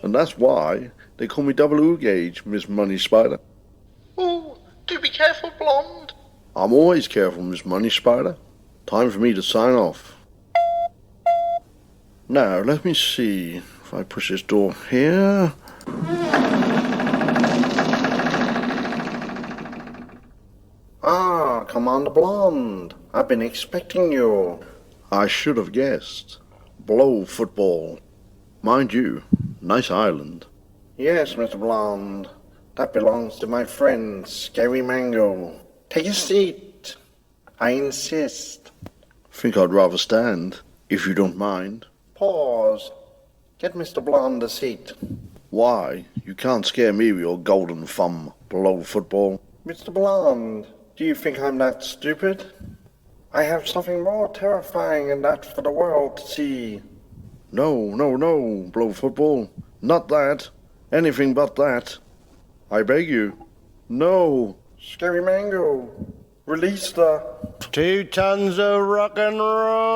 And that's why they call me Double O Gauge, Miss Money Spider. Oh, do be careful, blonde. I'm always careful, Miss Money Spider. Time for me to sign off. Now, let me see if I push this door here. Ah, Commander Blonde. I've been expecting you. I should have guessed. Blow football. Mind you, nice island. Yes, Mr. Blonde. That belongs to my friend, Scary Mango. Take a seat. I insist. Think I'd rather stand, if you don't mind. Pause. Get Mr. Blonde a seat. Why? You can't scare me with your golden thumb, Blow football. Mr. Blonde, do you think I'm that stupid? I have something more terrifying than that for the world to see. No, Blow football. Not that. Anything but that. I beg you. No. Scary Mango, release the 2 tons of rock and roll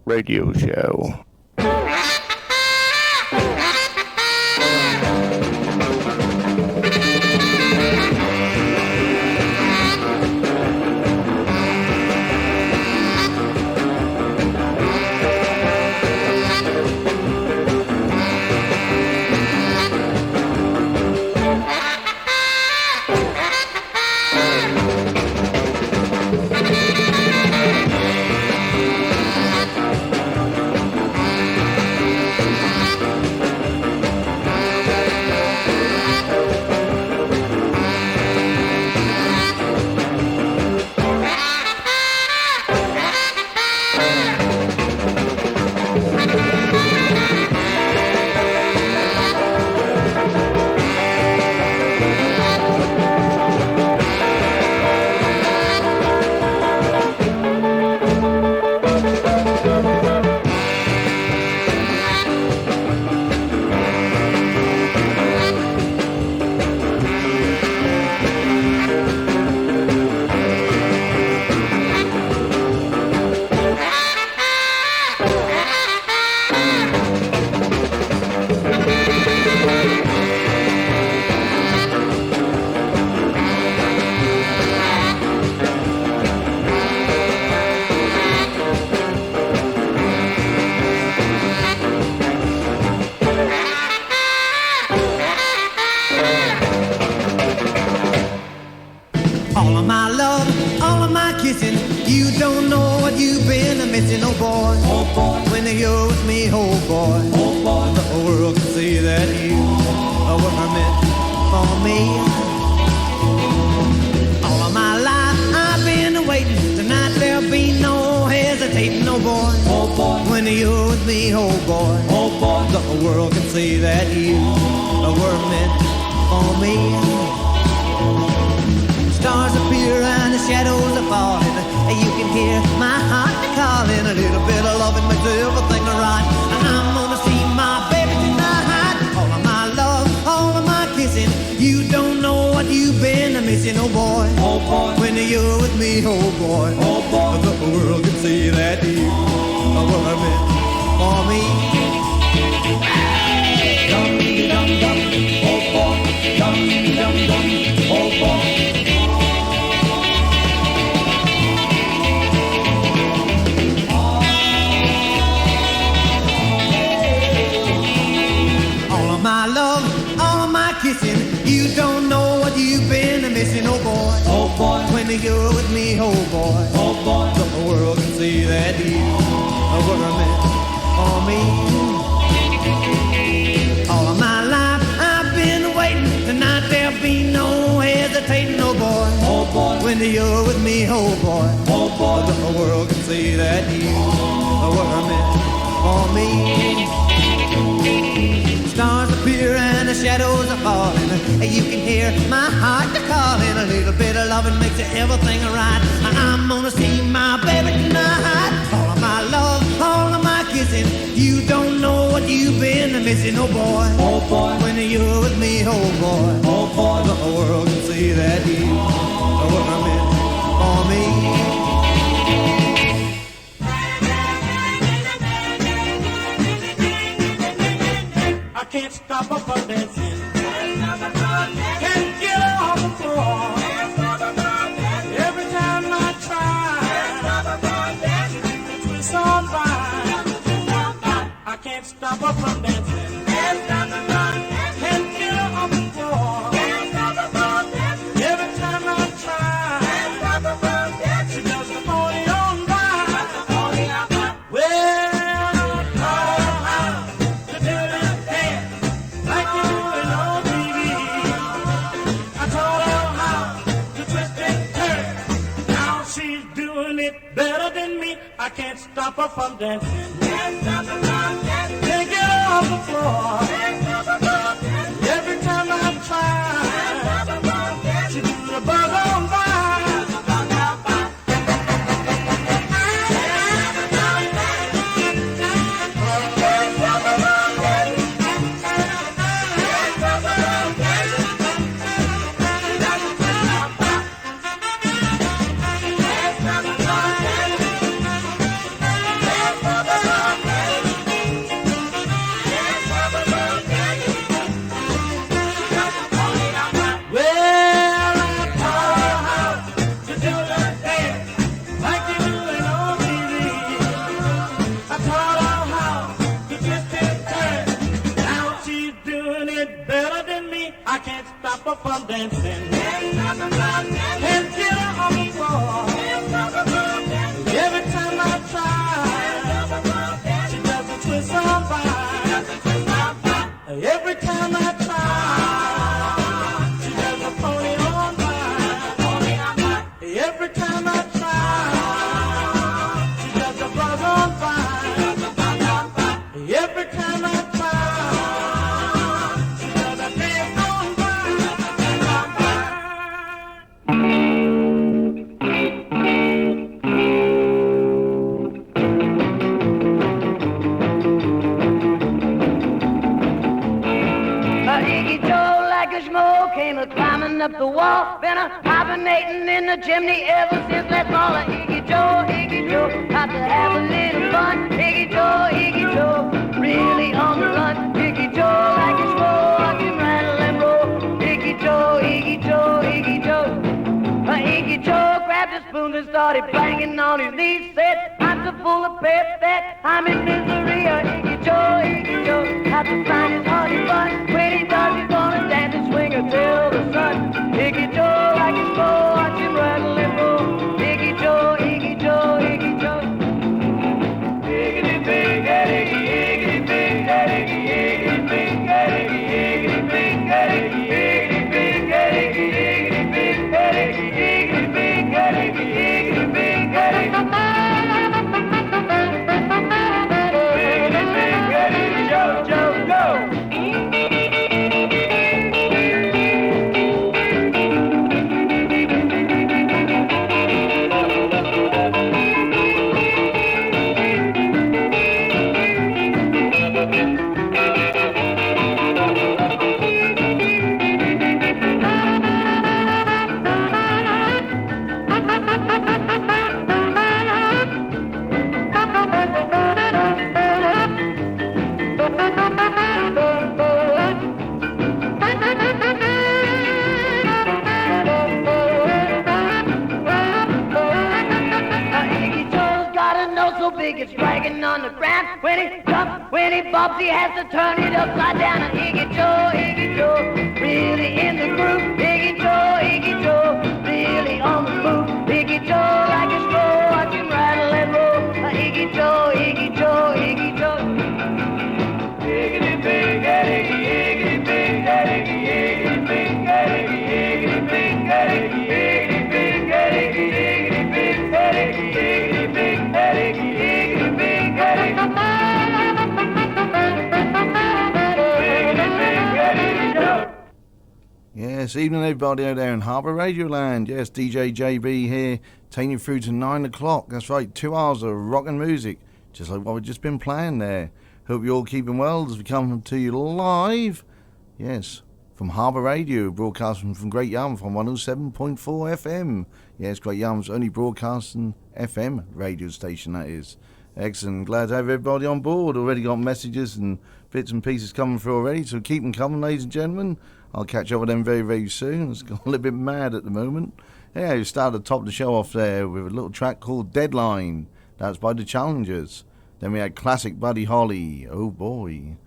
radio show. can't stop her from dancing. Can't get her off the floor. Every time I try, she twists on by. I can't stop her from dancing. Can't get her off the floor. Every time I try, she does the pony on by. Well, to do this dance like you do it on TV. I taught her how to twist and turn. Now she's doing it better than me. I can't stop her from dancing. Can't get her off the floor. Every time I try, she do the bug on by. I can't stop her from dancing. Can't get her on the floor. Every time I try, she does a twist on by. Every time I try, she does a pony on by. Every time I try, she does a buzz on by. Every time I climbing up the wall, been a hibernating in the chimney ever since last fall. Iggy Joe, got to have a little fun. Iggy Joe, really on the run. Iggy Joe, like a scroll, I can rattle and roll. Iggy Joe. Iggy Joe grabbed a spoon and started banging on his knees. Said, I'm so full of pep that I'm in misery. Iggy Joe, got to find his honey bun. When he does, he's gonna dance and swing until the sun. Iggy Joe, like his flow, watch him rattle and roll. Iggy Joe. Iggity big, iggity big, iggity big, iggity big, iggity big, iggity big, iggity big, Joe, go! It's dragging on the ground. When he jumps, when he bumps, he has to turn it upside down. And Iggy Joe, really in the groove. Iggy Joe, really on the move. Iggy Joe, like a scroll, watch him rattle and roll. Iggy Joe. Iggity big, iggity big, iggity big, iggity big, iggity big, iggity big, iggity big, Yes, evening everybody out there in Harbour Radio Land. Yes, DJ JB here, taking you through to 9 o'clock. That's right, 2 hours of rockin' music, just like what we've just been playing there. Hope you're all keeping well as we come to you live. Yes, from Harbour Radio, broadcasting from Great Yarmouth on 107.4 FM. Yes, Great Yarmouth's only broadcasting FM radio station, that is. Excellent. Glad to have everybody on board. Already got messages and bits and pieces coming through already, so keep them coming, ladies and gentlemen. I'll catch up with them very, very soon. It's gone a little bit mad at the moment. Yeah, we started to top the show off there with a little track called Deadline. That's by the Challengers. Then we had classic Buddy Holly. Oh boy.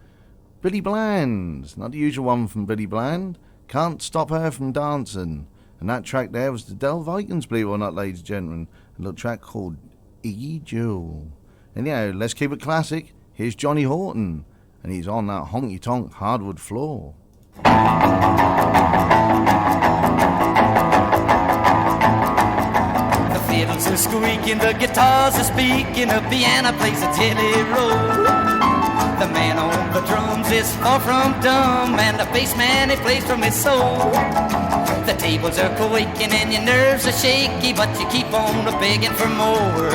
Billy Bland. Not the usual one from Billy Bland. Can't Stop Her from Dancing. And that track there was the Del Vikings, believe it or not, ladies and gentlemen. A little track called Iggy Jewel. Anyhow, let's keep it classic. Here's Johnny Horton. And he's on that honky-tonk hardwood floor. The fiddles are squeaking, the guitars are speaking, the piano plays a jelly roll. The man on the drums is far from dumb, and the bass man, he plays from his soul. The tables are quaking and your nerves are shaky, but you keep on begging for more.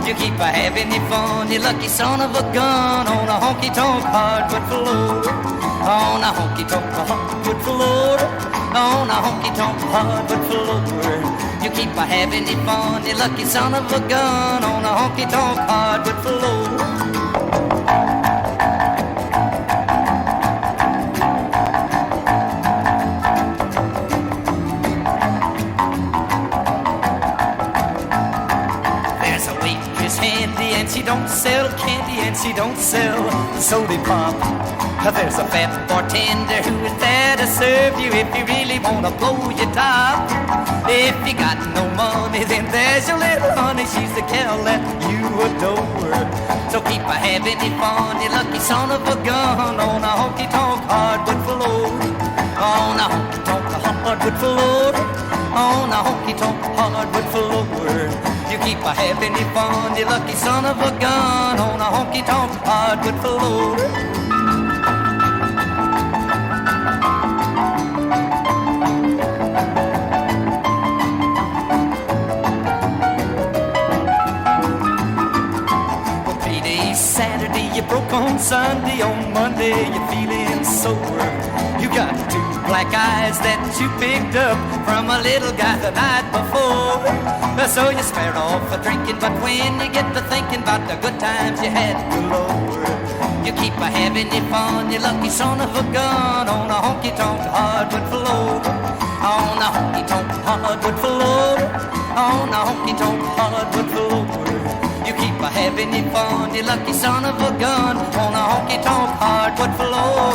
You keep having your fun, you lucky son of a gun, on a honky-tonk hardwood floor. On a honky-tonk hardwood floor. On a honky-tonk hardwood floor. You keep having your fun, you lucky son of a gun, on a honky-tonk hardwood floor. And she don't sell candy and she don't sell soda pop. There's a fat bartender who is there to serve you if you really wanna blow your top. If you got no money, then there's your little honey, she's the gal that you adore. So keep having your fun, you lucky son of a gun, on a honky-tonk hardwood floor. On a honky-tonk hardwood floor. On a honky-tonk hardwood floor. You keep having your fun, you lucky son of a gun, on a honky-tonk hardwood floor. Well, payday's Saturday, you broke on Sunday, on Monday you're feeling sore. You got two black eyes that you picked up from a little guy the night before. So you spare off for drinking, but when you get to thinking about the good times you had galore, you keep having your fun, you lucky son of a gun, on a honky-tonk hardwood floor. On a honky-tonk hardwood floor. On a honky-tonk hardwood floor. You keep having your fun, you lucky son of a gun, on a honky-tonk hardwood floor.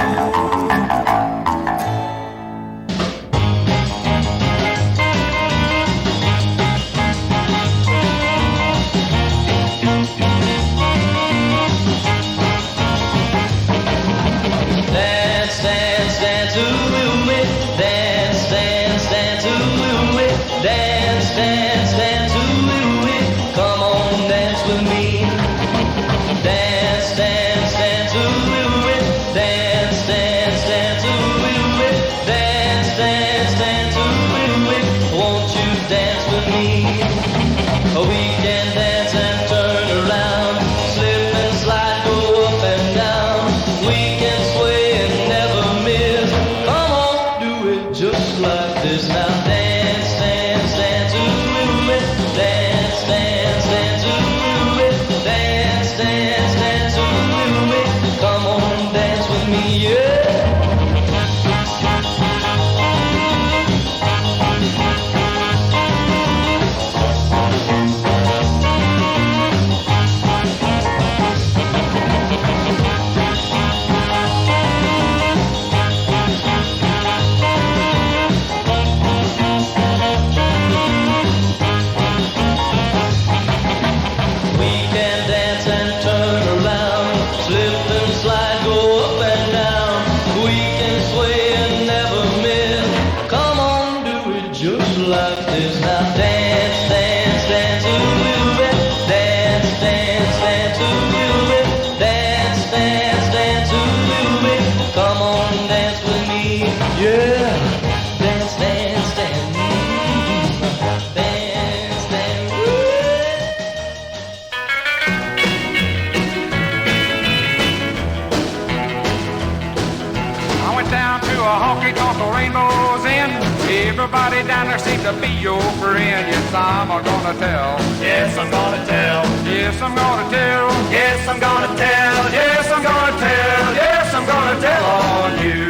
Rainbows in Everybody down there seems to be your friend. Yes, I'm gonna tell. Yes, I'm gonna tell. Yes, I'm gonna tell. Yes, I'm gonna tell. Yes, I'm gonna tell. Yes, I'm gonna tell on you.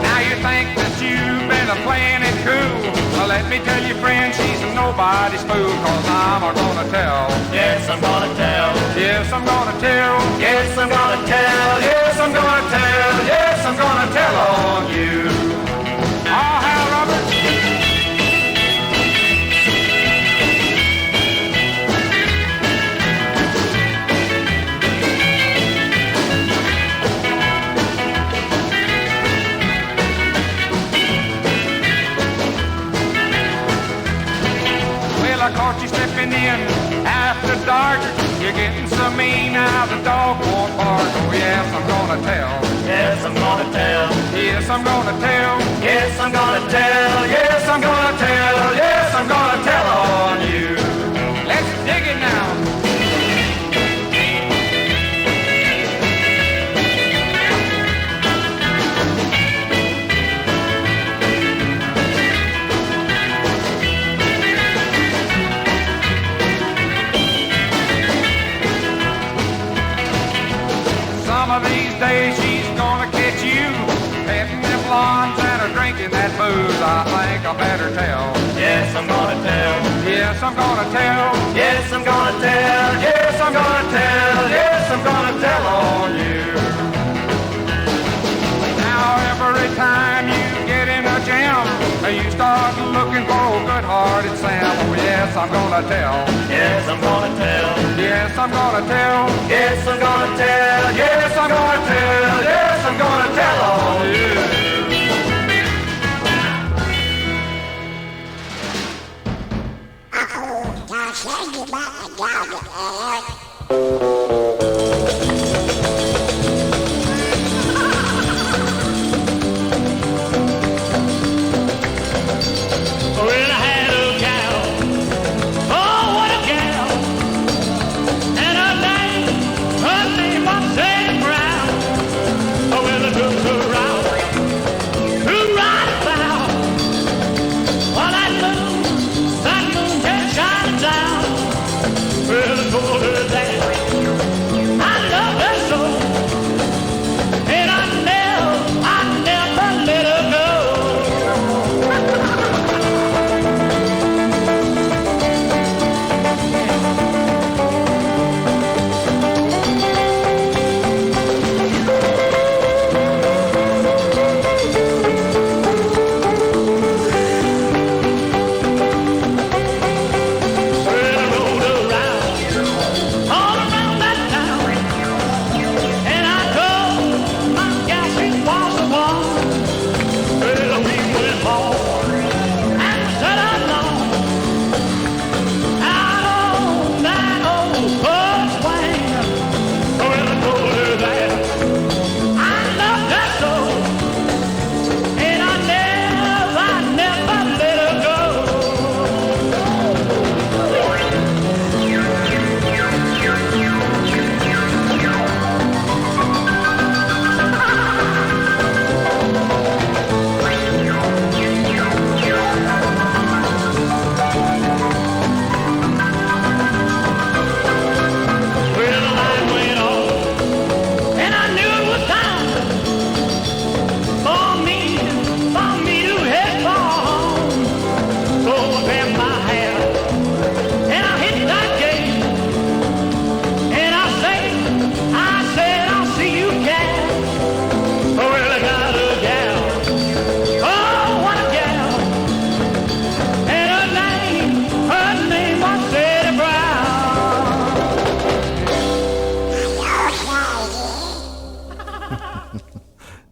Now you think that you've been playing it cool. Well, let me tell you, friend, she's nobody's fool. Cause I'm gonna tell. Yes, I'm gonna tell. Yes, I'm gonna tell. Yes, I'm gonna tell. Yes, I'm gonna tell. Yes, I'm gonna tell on you. Oh, how Robert. Well, I caught you stepping in after dark. You're getting so mean now the dog won't bark. Oh, yes, I'm gonna tell. Yes, I'm gonna tell. Yes, I'm gonna tell. Yes, I'm gonna tell. Yes, I'm gonna tell. Yes, I'm gonna tell on you. Let's dig it now. Some of these days she's gonna catch you petting them lawns and her drinking that booze. I think I better tell. Yes, I'm gonna tell. Yes, I'm gonna tell. Yes, I'm gonna tell. Yes, I'm gonna tell. Yes, I'm gonna tell on you. Now every time you get in a jam, you start looking for a good-hearted Sam. Oh, yes, I'm gonna tell. Yes, I'm gonna tell. Yes, I'm gonna tell. Yes, I'm gonna tell. Yes, I'm gonna tell. Yes, I'm gonna tell on you.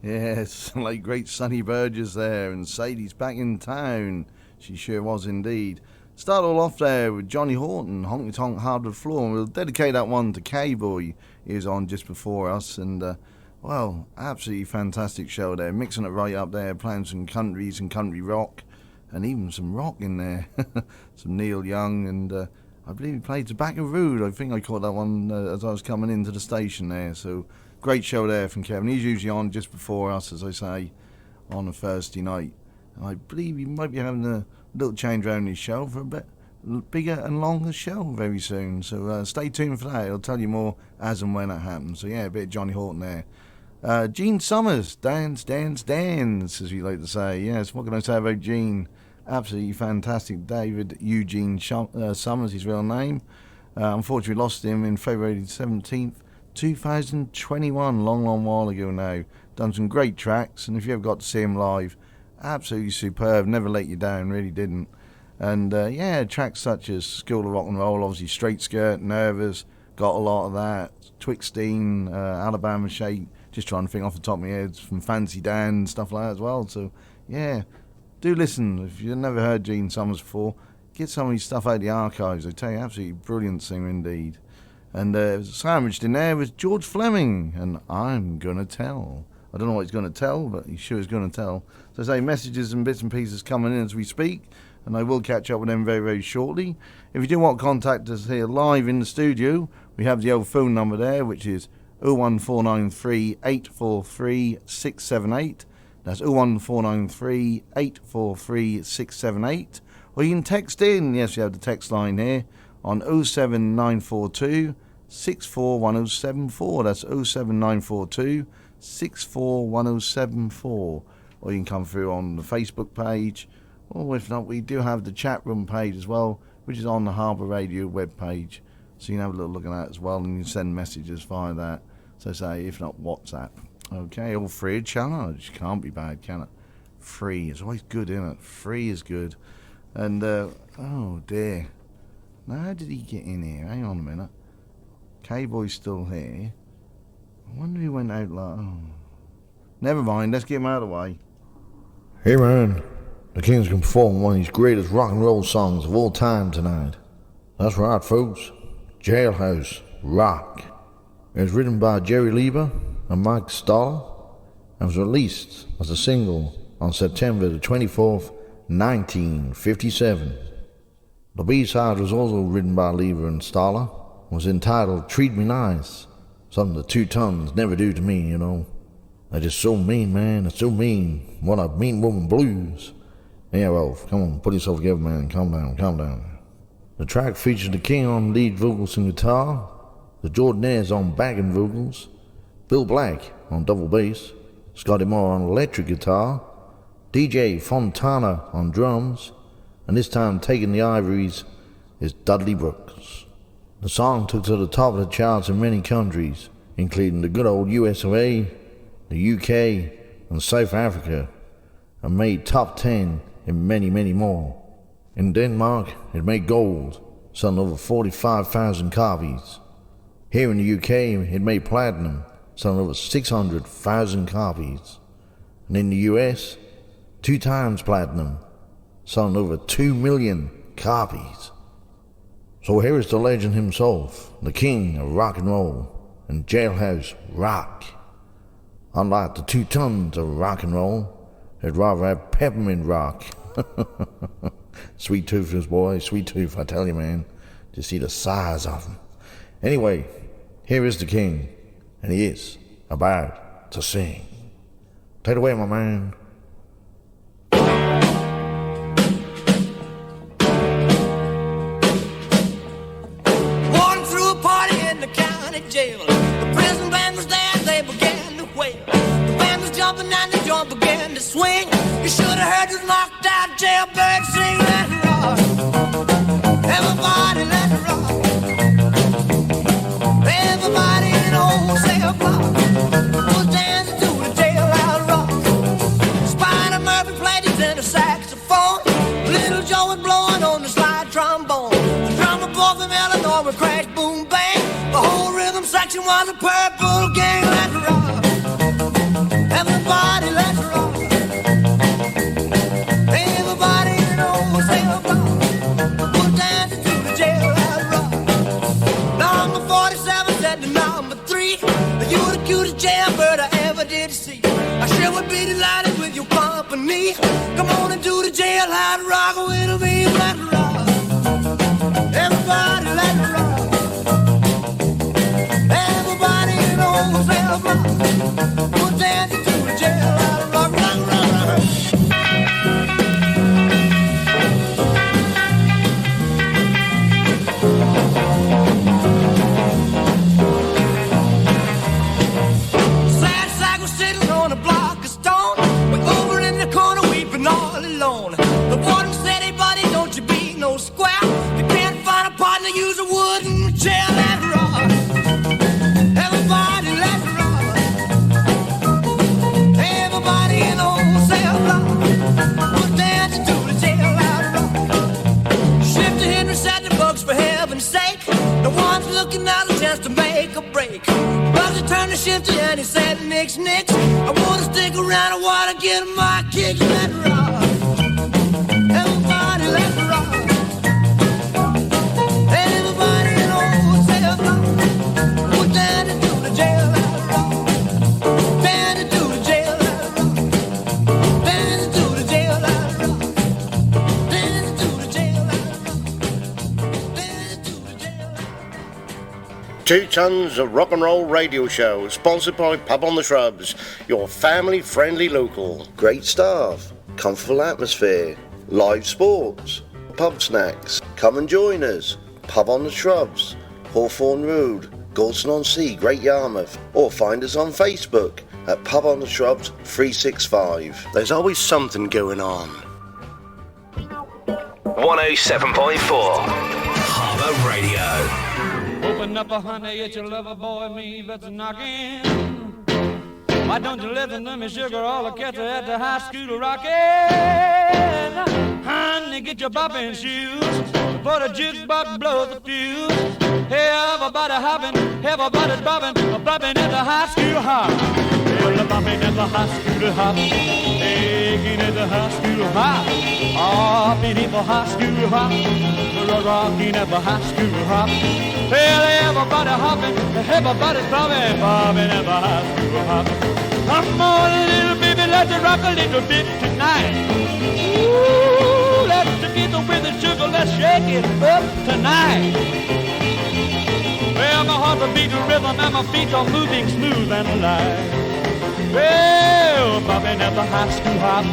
Yes, like great Sonny Burgess there, and Sadie's back in town. She sure was indeed. Start all off there with Johnny Horton, Honky Tonk Hardwood Floor, and we'll dedicate that one to K-Boy. He was on just before us, and well, absolutely fantastic show there, mixing it right up there, playing some countries and country rock, and even some rock in there. Some Neil Young, and I believe he played Tobacco Road. I think I caught that one as I was coming into the station there, so great show there from Kevin. He's usually on just before us, as I say, on a Thursday night. And I believe he might be having a little change around his show for a bit bigger and longer show very soon. So stay tuned for that. I'll tell you more as and when it happens. So yeah, a bit of Johnny Horton there. Gene Summers, dance, dance, dance, as we like to say. Yes, what can I say about Gene? Absolutely fantastic. David Eugene Summers, his real name. Unfortunately, lost him in February 17th, 2021, long while ago now. Done some great tracks, and if you ever got to see him live, absolutely superb, never let you down, really didn't. And yeah, tracks such as School of Rock and Roll, obviously Straight Skirt, Nervous, got a lot of that, Twixteen, Alabama Shake, just trying to think off the top of my head, from Fancy Dan, stuff like that as well. So yeah, do listen. If you've never heard Gene Summers before, get some of his stuff out of the archives. I tell you, absolutely brilliant singer indeed. And sandwiched in there was George Fleming, and I'm Gonna Tell. I don't know what he's going to tell, but he sure is going to tell. So I say messages and bits and pieces coming in as we speak, and I will catch up with them very, very shortly. If you do want to contact us here live in the studio, we have the old phone number there, which is 01493 843 678. That's 01493 843 678. Or you can text in, yes, we have the text line here, on 07942 641074. That's 07942 641074. Or you can come through on the Facebook page, or if not, we do have the chat room page as well, which is on the Harbour Radio web page, so you can have a little look at that as well, and you can send messages via that. So say, if not WhatsApp. Okay, all free of charge. Can't be bad, can it? Free is always good, isn't it? Free is good. And oh dear, now how did he get in here? Hang on a minute. K-Boy's still here. I wonder if he went out like... Oh. Never mind, let's get him out of the way. Hey man, the King's gonna perform one of his greatest rock and roll songs of all time tonight. That's right, folks. Jailhouse Rock. It was written by Jerry Lieber and Mike Stoller and was released as a single on September the 24th, 1957. The B-side was also written by Lieber and Stoller, was entitled Treat Me Nice. Something the Two Tons never do to me, you know. They're just so mean, man. It's so mean. What a mean woman blues. Yeah, well, come on, put yourself together, man. Calm down, calm down. The track featured the King on lead vocals and guitar, the Jordanaires on backing vocals, Bill Black on double bass, Scotty Moore on electric guitar, DJ Fontana on drums, and this time taking the ivories is Dudley Brooks. The song took to the top of the charts in many countries, including the good old US of A, the UK, and South Africa, and made top 10 in many, many more. In Denmark, it made gold, selling over 45,000 copies. Here in the UK, it made platinum, selling over 600,000 copies. And in the US, 2 times platinum, selling over 2 million copies. So here is the legend himself, the king of rock and roll, and Jailhouse Rock. Unlike the 2 tons of rock and roll, it'd rather have peppermint rock. Sweet tooth, this boy, sweet tooth, I tell you, man. Just see the size of him. Anyway, here is the king, and he is about to sing. Take it away, my man. Walking through a party in the county jail. The prison band was there, they began to wail. The band was jumping and the joint began to swing. You should have heard this knocked out jailbird sing. Let it rock. Everybody let it rock. Everybody in the whole cell block was dancing to the jailhouse rock. Spider Murphy played his tenor saxophone. Little Joe was blowing on the slide trombone. The drummer boy from Illinois would crash, boom, bang. The whole rhythm section was a purple gang. Let it rock. Everybody let it rock. Everybody in the whole cell block was dancing to the jailhouse rock. Number 47 said to number 3, you're the cutest jailbird I ever did see. I sure would be delighted with your company. Come on and do the jailhouse rock with me. Let it rock. Everybody let it rock. Everybody in the whole cell block was dancing to the jailhouse rock. Rock, rock, rock. break. Buster turned the shifty and he said, nix, nix. I wanna stick around, I wanna get my kicks. Let it rock. Everybody let it rock. Everybody in the hotel block. Put down into the jail, let it rock. Down into the jail, let it rock. Down into the jail, let it rock. Down into the jail, let it rock. Down into the jail, let it rock. 2 tons of rock and roll radio show, sponsored by Pub on the Shrubs, your family-friendly local. Great staff, comfortable atmosphere, live sports, pub snacks. Come and join us. Pub on the Shrubs, Hawthorne Road, Gorton-on-Sea, Great Yarmouth, or find us on Facebook at Pub on the Shrubs 365. There's always something going on. 107.4 Harbour Radio. Open up a honey, it's your lover boy, me that's knocking. Why don't you listen to me, sugar? All the cats are at the high school rockin'. Honey, get your bopping shoes, for the jukebox blows the fuse. Hey, everybody hopping, everybody's bopping at the high school hop. Well, the bopping at the high school hop, taking at the high school hop, hopping at the high school hop, rocking at the high school hop. Well, everybody hopping, everybody's bobbing at the high school hop. Come on, little baby, let's rock a little bit tonight. Ooh, let's get with the sugar, let's shake it up tonight. Well, my heart's a beating rhythm and my feet are moving smooth and alive. Well, bobbing at the high school hop,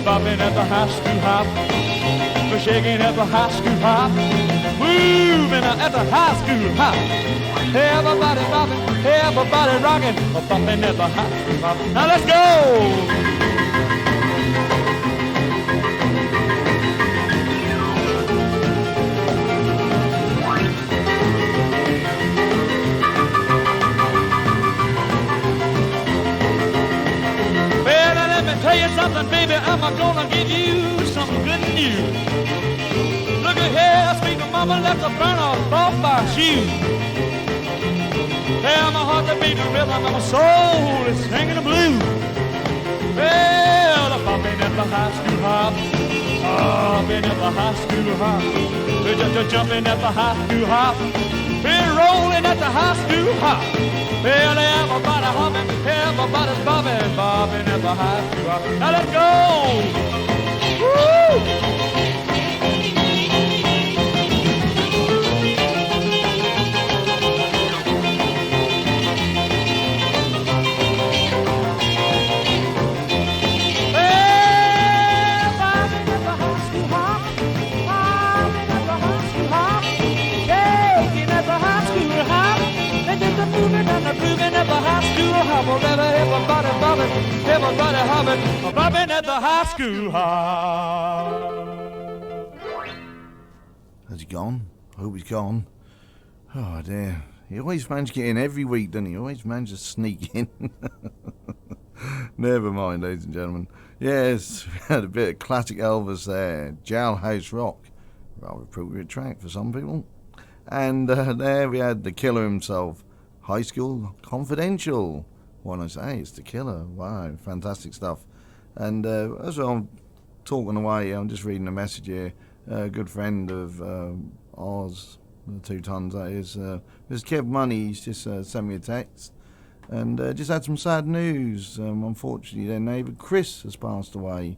bobbing at the high school hop, we're shaking at the high school hop, moving at the high school hop. Everybody bobbing, everybody rocking, bopping at the high school hop. Now let's go! Tell you something, baby, I'm gonna give you some good news. Look at here, sweet mama, let the burn off my shoes. Well, my heart's a beating rhythm and my soul is singing the blues. Well, I'm bopping at the high school hop, hopping at the high school hop. We're just jumping at the high school hop, we're rolling at the high school hop. Well, everybody hopping, everybody's bobbing at the high school hop. Now let's go! Woo! Everybody hopping, bobbing at the high school hop. Has he gone? I hope he's gone. Oh dear. He always manages to get in every week, doesn't he? He always manages to sneak in. Never mind, ladies and gentlemen. Yes, we had a bit of classic Elvis there. Jailhouse Rock. Rather appropriate track for some people. And there we had the killer himself. High School Confidential. What I say, it's the killer. Wow, fantastic stuff. And as I'm talking away, I'm just reading a message here. A good friend of ours, the 2 tons that is, Mr. Kev Money, he's just sent me a text. And just had some sad news. Unfortunately, their neighbour Chris has passed away.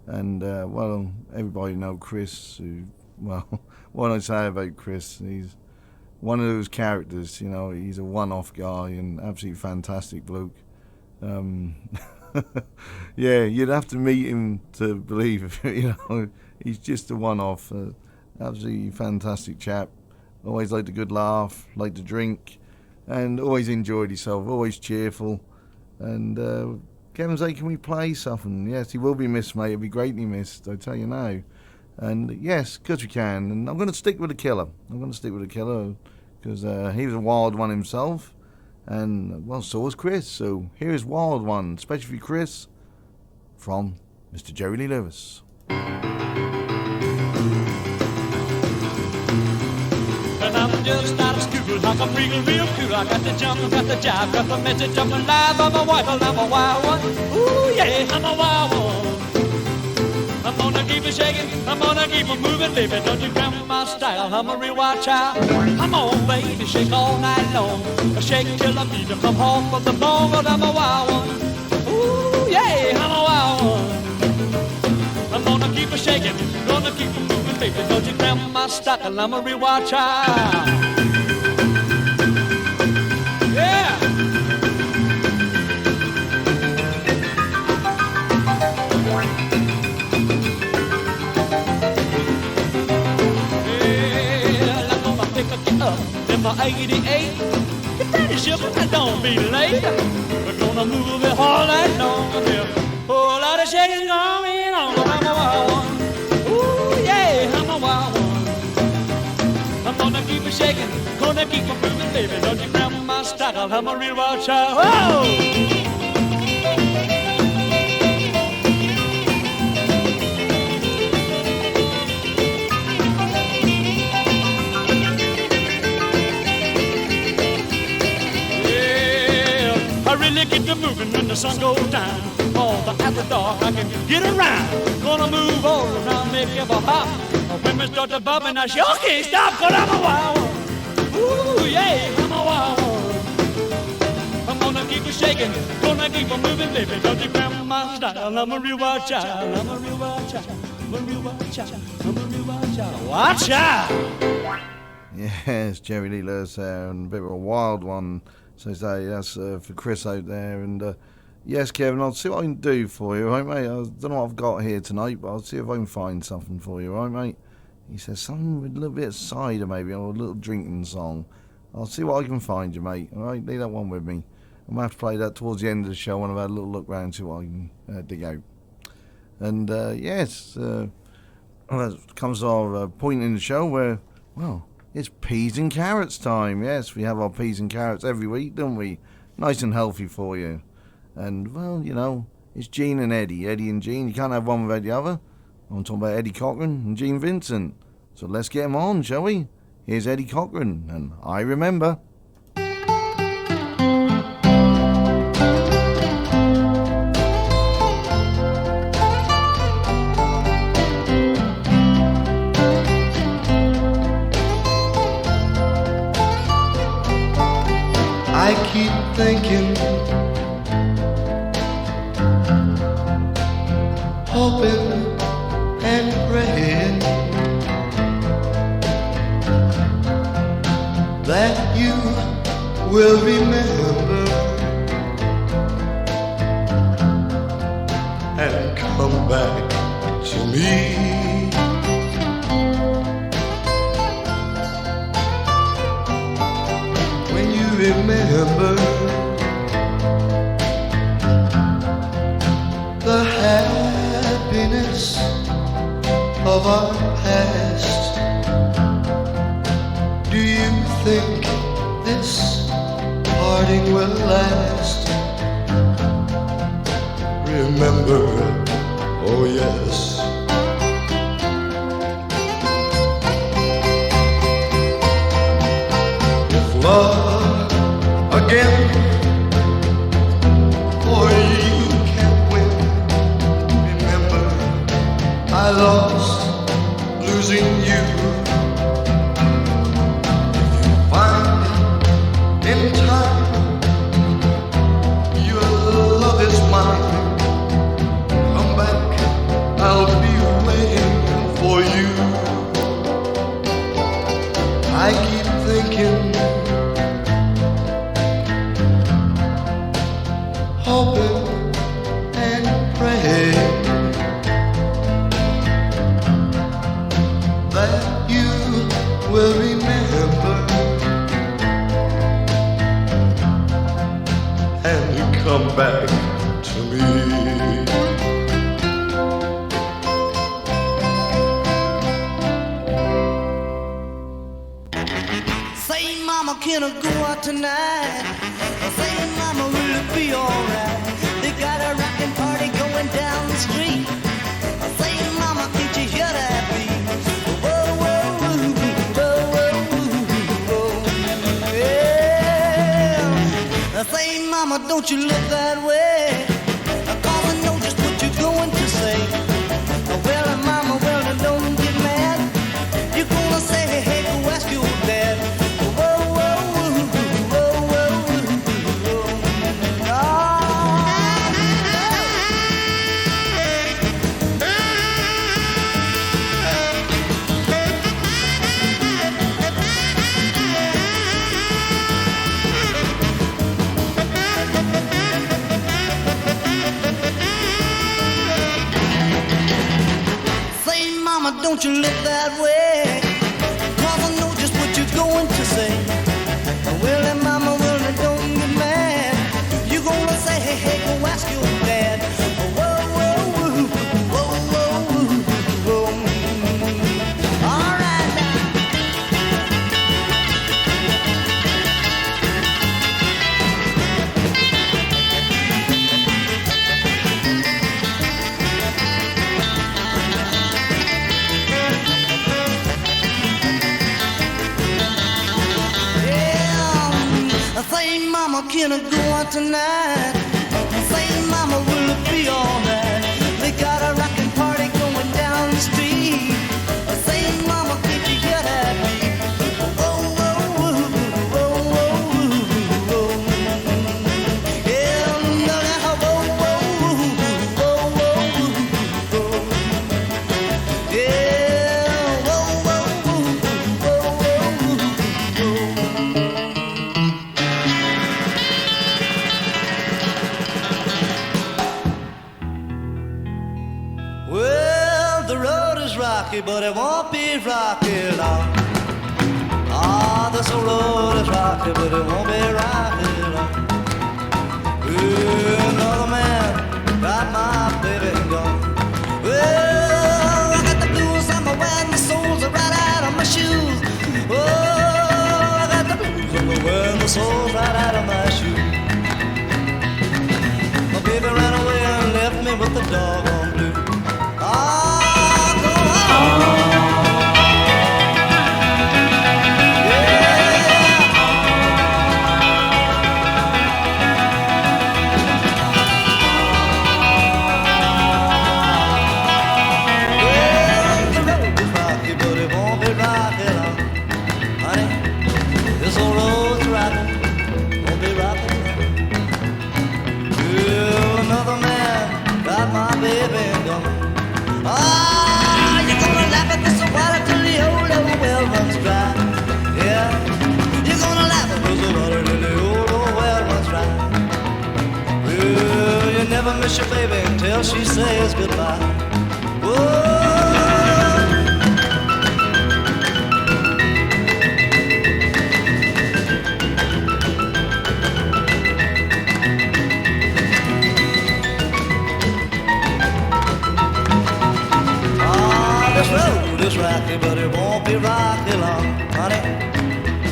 And, well, everybody know Chris. Well, what I say about Chris, he's one of those characters, you know, he's a one-off guy and absolutely fantastic bloke. Yeah, you'd have to meet him to believe, you know, he's just a one-off, absolutely fantastic chap. Always liked a good laugh, liked to drink, and always enjoyed himself, always cheerful. And Kevin said, can we play something? Yes, he will be missed, mate, he'll be greatly missed, I tell you now. And yes, because we can. And I'm going to stick with the killer. Because he was a wild one himself. And, well, so was Chris. So here's Wild One, especially for Chris, from Mr. Jerry Lee Lewis. And I'm just out of school cool, I can wriggle real cool. I got the jump, got the jive, got the message up and live. I'm a wild, I'm a wild one. Ooh yeah, I'm a wild one. I'm gonna keep it shaking, I'm gonna keep it moving, baby. Don't you grab my style, I'm a real wild child. Come on, baby, shake all night long. Shake till I need to come home from the bone, but I'm a wild one. Ooh yeah, I'm a wild one. I'm gonna keep it shaking, gonna keep it moving, baby. Don't you grab my style, I'm a real wild child. Yeah. My 88, get that ship, I don't be late. We're gonna move it all night long. Whole lot of shaking going on, but I'm a wild one. Ooh yeah, I'm a wild one. I'm gonna keep it shaking, gonna keep it moving, baby. Don't you grab my style, I'm a real wild child. Whoa! Really get to moving when the sun goes down. All the after dark I can get around. Gonna move all around, make every hop. Women start to bob and I sure can't stop, 'cause I'm a wild one. Ooh yeah, I'm a wild one. I'm gonna keep it shaking, gonna keep it moving, baby. Don't you grab my style, I'm a real wild child. I'm a real wild child, I'm a real wild child, I'm a real wild child. Watch out! Yes, Jerry Lee Lewis there, and a bit of a wild one. So say that's for Chris out there, and yes, Kevin, I'll see what I can do for you, right, mate? I don't know what I've got here tonight, but I'll see if I can find something for you, right, mate? He says something with a little bit of cider, maybe, or a little drinking song. I'll see what I can find you, mate. All right, leave that one with me. I'm gonna have to play that towards the end of the show when I've had a little look round, see what I can dig out. And yes, well, that comes our point in the show where, well, it's peas and carrots time. Yes, we have our peas and carrots every week, don't we? Nice and healthy for you. And, well, you know, it's Gene and Eddie. Eddie and Gene, you can't have one without the other. I'm talking about Eddie Cochran and Gene Vincent. So let's get them on, shall we? Here's Eddie Cochran, and I Remember. I keep thinking, hoping and praying that you will remember and come back to me. Remember the happiness of our past. Do you think this parting will last? Remember, oh yes. If love again, or you can't win. Remember, I lost losing you. If you find in time your love is mine, come back, I'll be waiting for you. I keep thinking, hoping and praying that you will remember and come back to me. Say, mama, can I go out tonight? Say, mama, will it be alright? They got a rockin' party going down the street. Say, mama, can't you hear that beat? Whoa, whoa, whoa, whoa, whoa, whoa. Say, mama, don't you look that way, 'cause I know just what you're going to say. Well, mama, well, now don't get mad. You're gonna say, hey, hey, go ask your dad. Whoa, whoa, whoa, whoa, whoa, whoa. Say, mama, don't you look that way, 'cause I know just what you're going to say. Well, and mama, well, now don't get mad. You're gonna say, hey, hey, go ask your dad. Whoa, whoa, whoa, whoa, whoa, whoa. All right now. Say, mama, can I go out tonight? Say, mama, will it be alright? They got a rockin' party going down the street. Say, mama, can't you hear that beat? Whoa, whoa, whoa, whoa, whoa, whoa. Yeah, whoa, whoa, whoa, whoa, whoa. Yeah, whoa, whoa, whoa, whoa, whoa. Well, the road is rocky, but it won't be rocky long. Ah, this old road is rocky, but it won't be rocky long. Ooh, another man got my baby gone. Well, I got the blues on my way, and the soles are right out of my shoes. Oh, I got the blues on my way, and the soles right out of my shoes. My baby ran away and left me with the doggone blue. Miss your baby until she says goodbye. This road is rocky, but it won't be rocky long, honey.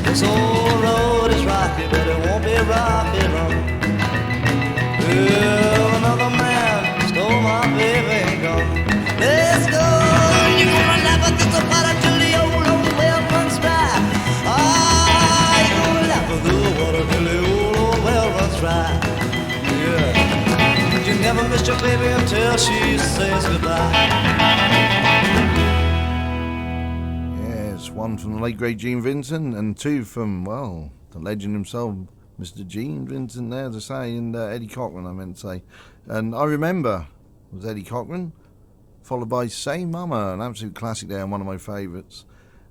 This old road is rocky, but it won't be rocky long. Well, another man stole my baby and gone. Let's go, you're gonna laugh at this water till the old well runs dry. Ah, you're gonna laugh at the water till the old well runs dry. Yeah, you never missed your baby until she says goodbye. Yes, one from the late great Gene Vincent, and two from, well, the legend himself, Mr. Gene Vincent there to say, and Eddie Cochran, I meant to say. And I remember, it was Eddie Cochran, followed by Say Mama, an absolute classic there and one of my favourites.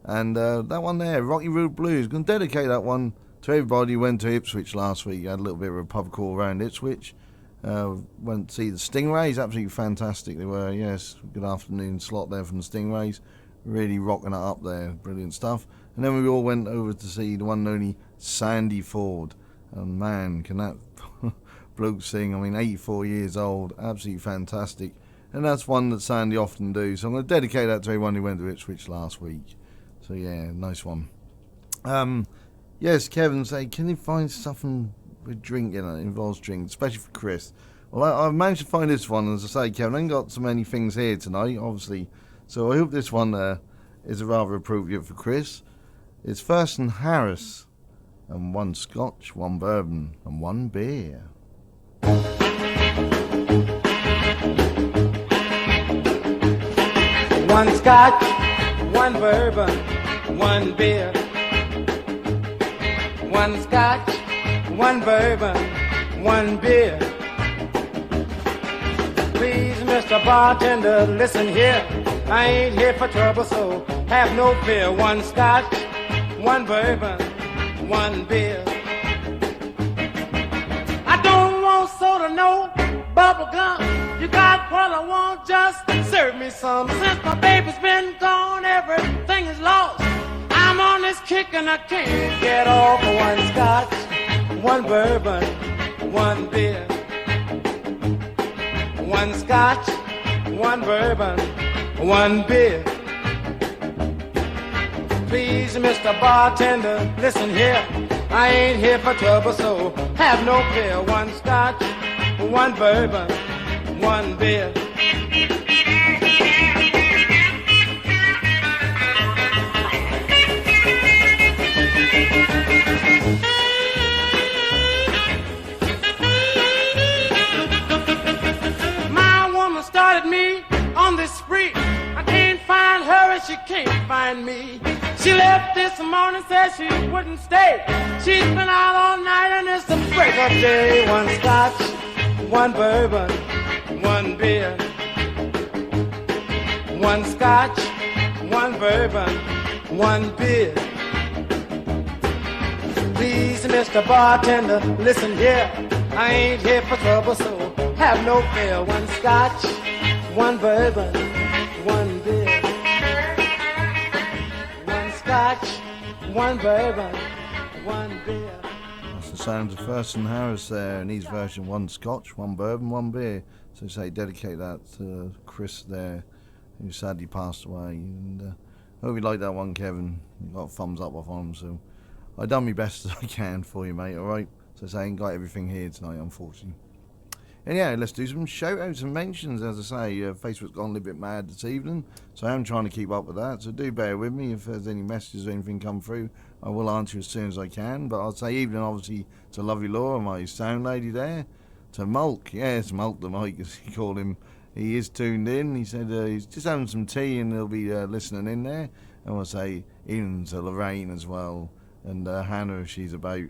And that one there, Rocky Road Blues, going to dedicate that one to everybody who went to Ipswich last week. Had a little bit of a pub crawl around Ipswich. Went to see the Stingrays, absolutely fantastic they were, yes. Good afternoon slot there from the Stingrays. Really rocking it up there, brilliant stuff. And then we all went over to see the one and only Sandy Ford. And man, can that bloke sing. I mean, 84 years old, absolutely fantastic. And that's one that Sandy often do. So I'm going to dedicate that to everyone who went to Ipswich last week. So yeah, nice one. Yes, Kevin say, can you find something with drink in it? It involves drink, especially for Chris. Well, I've managed to find this one. As I say, Kevin, I ain't got so many things here tonight, obviously. So I hope this one is rather appropriate for Chris. It's Thurston Harris and 1 Scotch, 1 bourbon, and 1 beer. One Scotch, 1 bourbon, 1 beer. 1 Scotch, 1 bourbon, 1 beer. Please, Mr. Bartender, listen here. I ain't here for trouble, so have no fear. 1 Scotch, 1 bourbon, 1 beer. I don't want soda, no bubble gum. You got what I want, just serve me some. Since my baby's been gone, everything is lost. I'm on this kick and I can't get off. 1 Scotch, 1 bourbon, 1 beer. 1 Scotch, 1 bourbon, 1 beer. Please, Mr. Bartender, listen here. I ain't here for trouble, so have no fear. 1 Scotch, 1 bourbon, 1 beer. My woman started me on this spree. I can't find her and she can't find me. She left this morning, said she wouldn't stay. She's been out all night and it's a break-up day. 1 Scotch, 1 bourbon, 1 beer. 1 Scotch, 1 bourbon, 1 beer. Please, Mr. Bartender, listen here. I ain't here for trouble, so have no fear. 1 Scotch, 1 bourbon, 1 beer. 1 Scotch, 1 bourbon, 1 beer. That's the sounds of Thurston Harris there, and his version 1 Scotch, 1 bourbon, 1 beer. So say dedicate that to Chris there, who sadly passed away. And hope you like that one, Kevin. You got a thumbs up off on him, so I done my best as I can for you, mate. All right. So say I ain't got everything here tonight, unfortunately. And yeah, let's do some shout-outs and mentions. As I say, Facebook's gone a little bit mad this evening, so I am trying to keep up with that. So do bear with me. If there's any messages or anything come through, I will answer as soon as I can. But I'll say evening, obviously, to Lovely Laura, my sound lady there. To Malc, yes, Malc the Mike, as he called him. He is tuned in. He said he's just having some tea and he'll be listening in there. And I'll say evening to Lorraine as well. And Hannah, if she's about.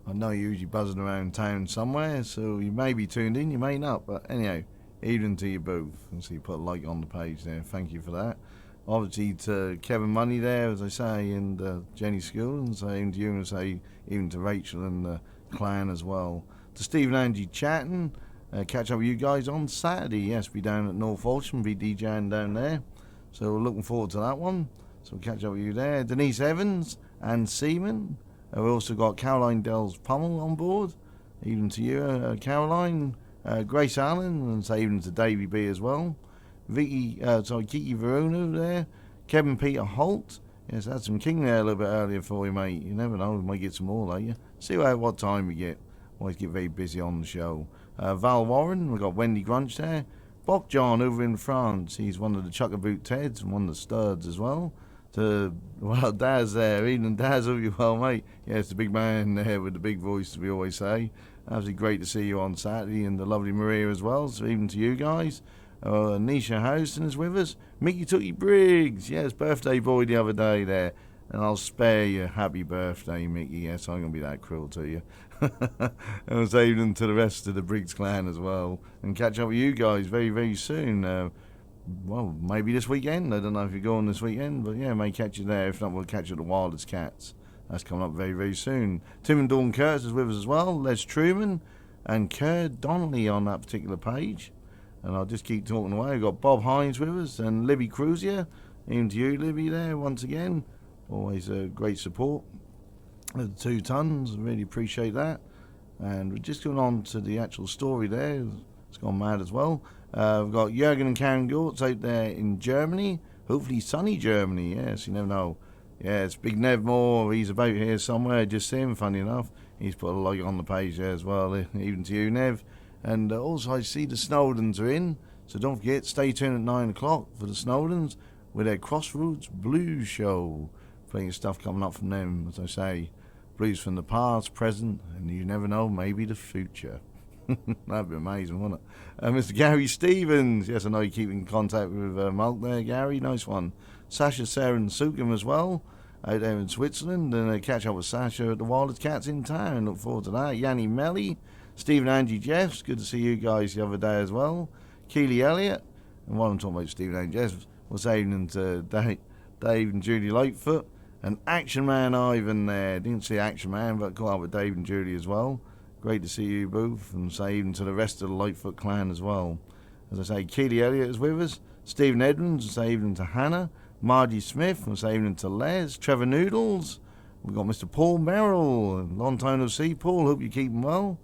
I know you're usually buzzing around town somewhere, so you may be tuned in, you may not. But anyhow, evening to you both. And so you put a like on the page there. Thank you for that. Obviously to Kevin Money there, as I say, and Jenny School, and so even to you, and say even to Rachel and the clan as well. To Steve and Angie chatting, catch up with you guys on Saturday. Yes, be down at North Walsham, be DJing down there. So we're looking forward to that one. So we'll catch up with you there. Denise Evans and Seaman. We've also got Caroline Dells Pummel on board. Even to you, Caroline. Grace Allen, and say even to Davey B as well. Kiki Veruno there. Kevin Peter Holt. Yes, had some King there a little bit earlier for you, mate. You never know, we might get some more later. See what time we get. Always get very busy on the show. Val Warren, we've got Wendy Grunch there. Bob John over in France. He's one of the Chuckaboot Teds and one of the Studs as well. To, well, Daz there. Evening, Daz, hope you're well, mate. Yes, the big man there with the big voice, as we always say. Absolutely great to see you on Saturday, and the lovely Maria as well. So even to you guys. Nisha Houston is with us. Mickey Tookie Briggs. Yes, birthday boy the other day there. And I'll spare you. Happy birthday, Mickey. Yes, I'm going to be that cruel to you. And I'll say evening to the rest of the Briggs clan as well. And catch up with you guys very, very soon. Well, maybe this weekend. I don't know if you're going this weekend, but yeah, may catch you there. If not, we'll catch you at the Wildest Cats. That's coming up very, very soon. Tim and Dawn Kurtz is with us as well. Les Truman and Kerr Donnelly on that particular page. And I'll just keep talking away. We've got Bob Hines with us and Libby Cruzier. Even to you, Libby, there once again. Always a great support. The 2 tons, really appreciate that. And we're just going on to the actual story there. It's gone mad as well. We've got Jürgen and Karen Gortz out there in Germany. Hopefully sunny Germany, yes, you never know. Yes, Big Nev Moore, he's about here somewhere, just see him, funny enough. He's put a like on the page there as well, even to you, Nev. And also I see the Snowdens are in, so don't forget, stay tuned at 9 o'clock for the Snowdens with their Crossroads Blues show. Plenty of stuff coming up from them, as I say. Blues from the past, present, and you never know, maybe the future. That'd be amazing, wouldn't it? Mr. Gary Stevens. Yes, I know you keep in contact with Malc there, Gary. Nice one. Sasha, Sarah and Sukum as well, out there in Switzerland. And catch up with Sasha at the Wildest Cats in town. Look forward to that. Yanni Melly, Stephen Angie Jeffs. Good to see you guys the other day as well. Keely Elliott. And while I'm talking about Stephen Angie Jeffs, what's evening to Dave and Judy Lightfoot. And Action Man Ivan there. Didn't see Action Man, but caught up with Dave and Judy as well. Great to see you both, and say even to the rest of the Lightfoot clan as well. As I say, Keely Elliott is with us. Stephen Edmonds, say evening to Hannah. Margie Smith, and say evening to Les. Trevor Noodles. We've got Mr. Paul Merrill. Long time no see, Paul. Hope you're keeping well.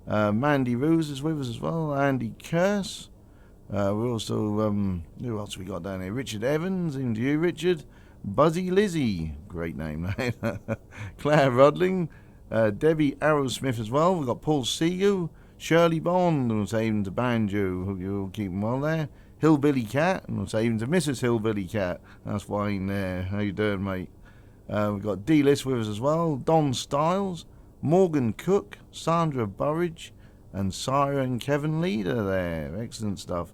Mandy Rose is with us as well. Andy Curse. We also, who else we got down here? Richard Evans, even to you, Richard. Buzzy Lizzie, great name. Claire Rudling. Debbie Arrowsmith as well. We've got Paul Segu, Shirley Bond, and we'll say even to Banjo. Hope you're all keeping well there. Hillbilly Cat, and we'll say even to Mrs. Hillbilly Cat. That's Wayne there. How you doing, mate? We've got D-List with us as well. Don Stiles, Morgan Cook, Sandra Burridge, and Sarah and Kevin Leader there. Excellent stuff.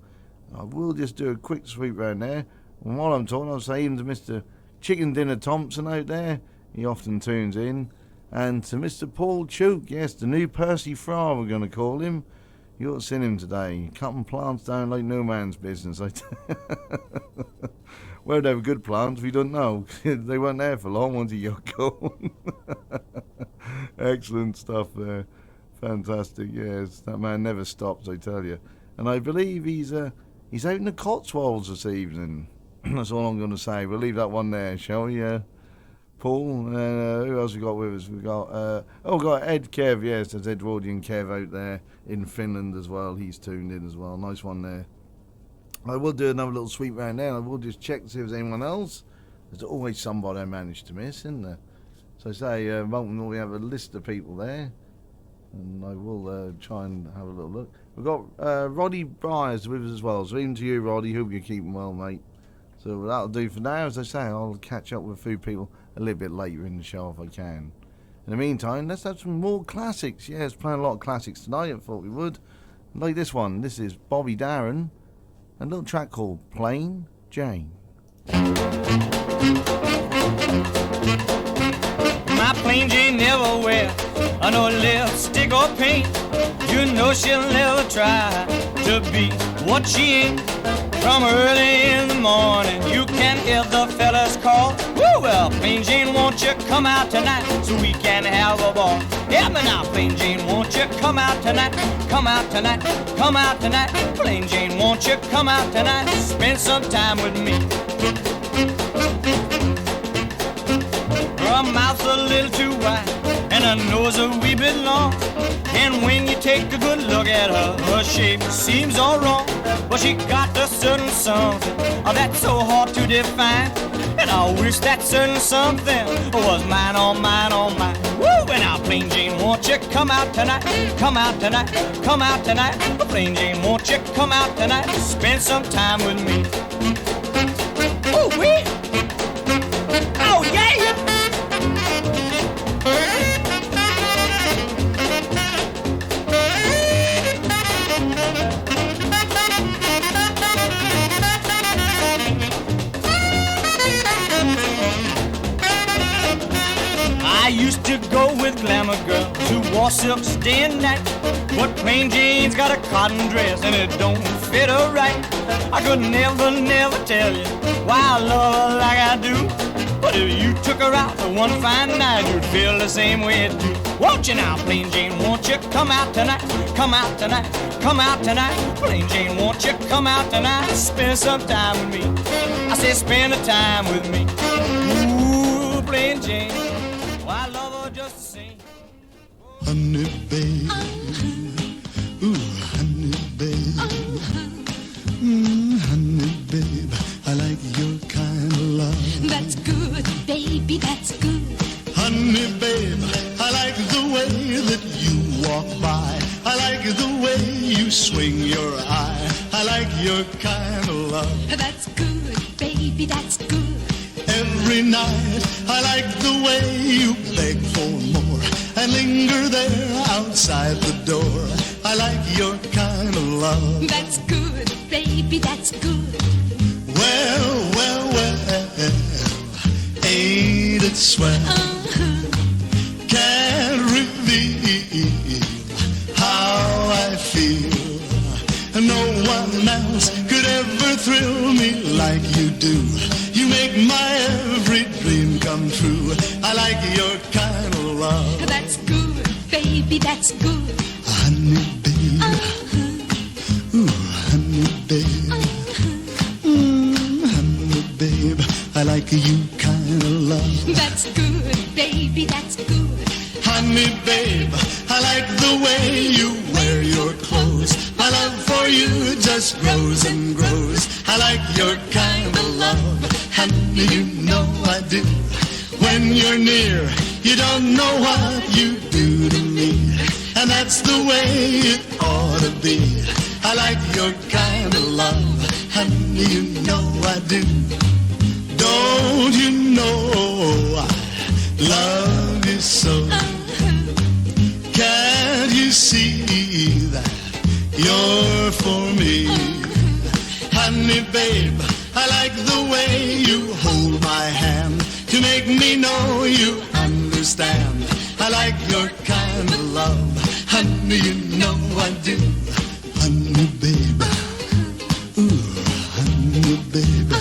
I will just do a quick sweep round there. And while I'm talking, I'll say even to Mr. Chicken Dinner Thompson out there. He often tunes in. And to Mr. Paul Chook, yes, the new Percy Fra, we're going to call him. You ought to see him today. Cutting plants down like no man's business. Well, they were good plants, we don't know. They weren't there for long once he got going. Excellent stuff there. Fantastic, yes. That man never stops, I tell you. And I believe he's out in the Cotswolds this evening. That's all I'm going to say. We'll leave that one there, shall we? Paul, who else we got with us? We got we've got Ed Kev, yes, there's Edwardian Kev out there in Finland as well. He's tuned in as well. Nice one there. I will do another little sweep round there. I will just check to see if there's anyone else. There's always somebody I managed to miss, isn't there? So I say, we have a list of people there, and I will try and have a little look. We've got Roddy Byers with us as well. So even to you, Roddy, hope you're keeping well, mate. So that'll do for now. As I say, I'll catch up with a few people a little bit later in the show if I can. In the meantime, let's have some more classics. Yes, playing a lot of classics tonight. I thought we would. Like this one. This is Bobby Darin. A little track called Plain Jane. My plain Jane never wear no lipstick or paint. You know she'll never try to be what she ain't. From early in the morning, you can hear the fellas call. Woo, well, Plain Jane, won't you come out tonight so we can have a ball? Yeah, but now, Plain Jane, won't you come out tonight? Come out tonight, come out tonight. Plain Jane, won't you come out tonight? Spend some time with me. Her mouth's a little too wide and her nose a wee bit long. And when you take a good look at her, her shape seems all wrong. But she got a certain something that's so hard to define. And I wish that certain something was mine, oh mine, oh mine. Woo! And now, Plain Jane, won't you come out tonight? Come out tonight, come out tonight. Plain Jane, won't you come out tonight? Spend some time with me. Ooh, wee! Oh, yeah! I used to go with glamour girls who wore silks day and night. But Plain Jane's got a cotton dress and it don't fit her right. I could never, never tell you why I love her like I do. But if you took her out for one fine night, you'd feel the same way too. Won't you now, Plain Jane, won't you come out tonight? Come out tonight, come out tonight. Plain Jane, won't you come out tonight? Spend some time with me. I say spend the time with me. Ooh, Plain Jane, well, I love her just the same. Honey, babe. Ooh, honey, babe. Honey, babe. I like your kind of love. That's good, baby, that's good. Honey, babe, I like the way that you walk by. I like the way you swing your eye. I like your kind of love. That's good, baby, that's good. Every every night. I like the way you beg for more and linger there outside the door. I like your kind of love. That's good, baby, that's good. Well, well, well, ain't it swell? Can't reveal how I feel. No one else could ever thrill me like you do. You make my every dream come true. I like your kind of love. That's good, baby, that's good. Honey, babe. Ooh, honey, babe. Honey, babe. I like you kind of love. That's good, baby, that's good. Honey, babe, I like the way you wear your clothes. My love for you just grows and grows. I like your kind of love. Honey, you know I do. When you're near, you don't know what you do to me. And that's the way it ought to be. I like your kind of love. Honey, you know I do. Don't you know I love you so? Can't you see that you're for me? Honey, babe, I like the way you hold my hand to make me know you understand. I like your kind of love. Honey, you know I do. Honey, babe. Ooh, honey, babe.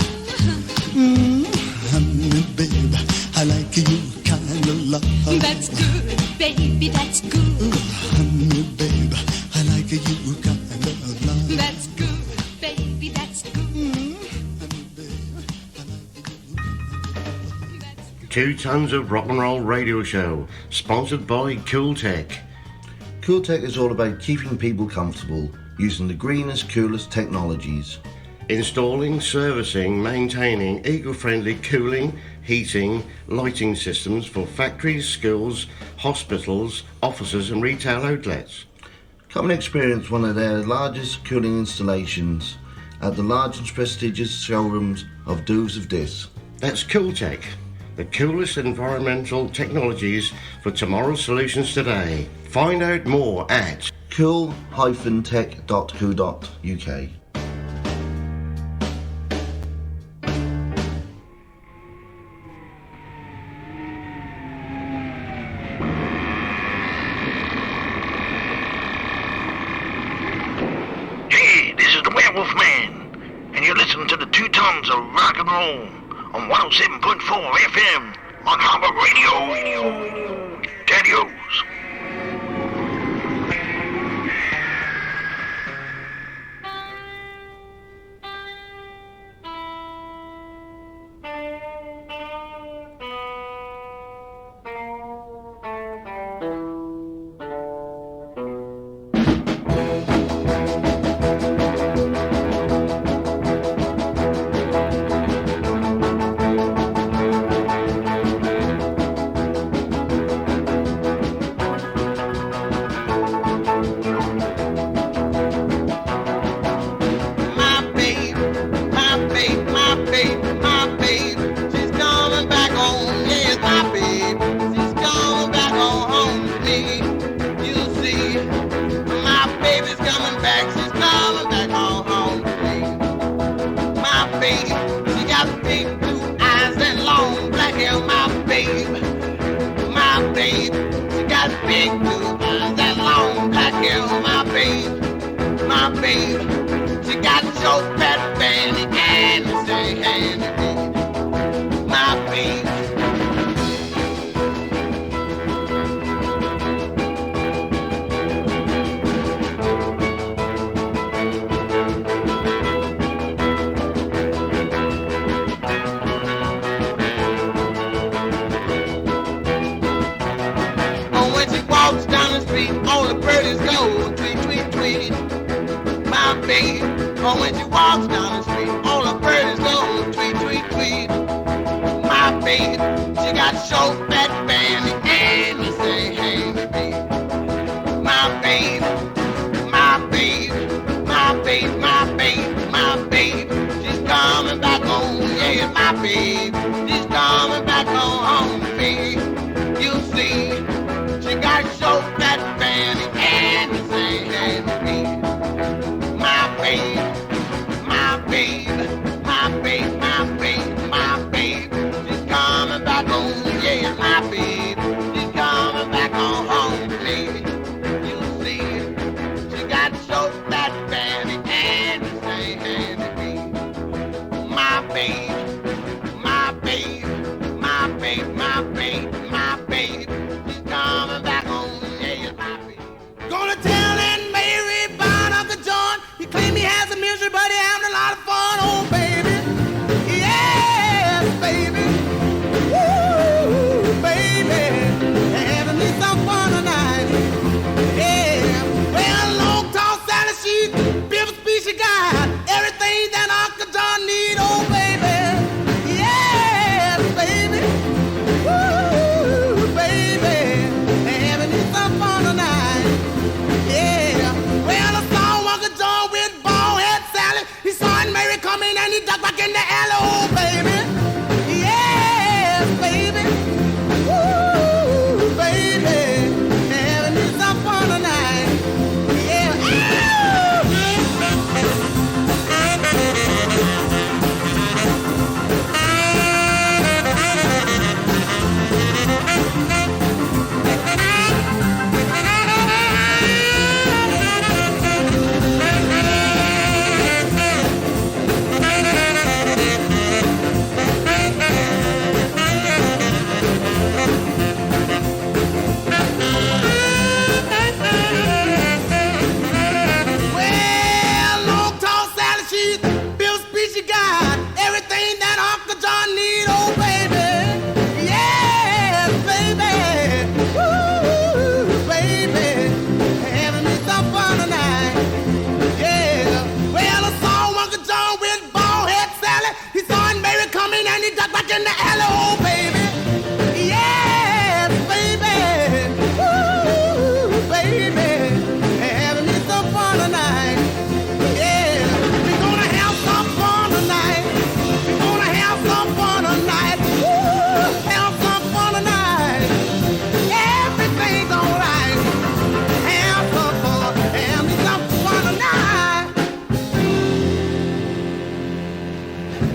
Honey, babe, I like you kind of love. That's good, baby, that's good. Ooh, honey, babe, I like you kind of love. That's good, baby, that's good. Honey, babe, I like you. 2 tons of rock and roll radio show, sponsored by Cool Tech. Cool Tech is all about keeping people comfortable using the greenest, coolest technologies. Installing, servicing, maintaining eco-friendly cooling, heating, lighting systems for factories, schools, hospitals, offices and retail outlets. Come and experience one of their largest cooling installations at the large and prestigious showrooms of Doves of Dis. That's Cool Tech, the coolest environmental technologies for tomorrow's solutions today. Find out more at cool-tech.co.uk. Hey, this is the Werewolf Man, and you're listening to the 2 tons of rock and roll on 107.4 FM on Harbour Radio. Daddy-O's. My babe, she's coming back home. Yeah, my babe, she's coming. Fanny and to say hey to me. My babe, my babe, my babe, my babe, my babe. She's coming back home, yeah, my babe. She's coming back home, baby. You see, she got so that Fanny and to say hey to me. My babe, my babe, my babe, my babe, my babe. She's coming back home, yeah, my babe. Gonna tell Aunt Mary about Uncle John. He claimed he has a misery, but he having a lot of fun. Oh, baby. Yes, baby. Woo, baby. Having me some fun tonight. Yeah. Well, long, tall Sally, she's Bill Speech got everything that Uncle John need. Oh, baby. Yes, baby. Woo, baby. Having me some fun tonight. Yeah, well, I saw Uncle John with bald head Sally. He saw Aunt Mary coming and he ducked back in the alley. Oh, baby. Yes, baby. Woo, baby. Having me some fun tonight. Yeah. Well, long, tall Sally, she's Bill Speech, she got everything that Uncle John need. Oh, baby. Yes, baby. Woo, baby. Having me some fun tonight. Yeah. Well, I saw Uncle John with bald head Sally. He saw Aunt Mary coming and he ducked back in the alley. Oh, baby. Yes, baby. Woo, baby. Having me some fun tonight. Yeah. We're gonna have some fun tonight. We're gonna have some fun tonight. Woo, have some fun tonight. Everything's alright. Have some fun. Have me some fun tonight.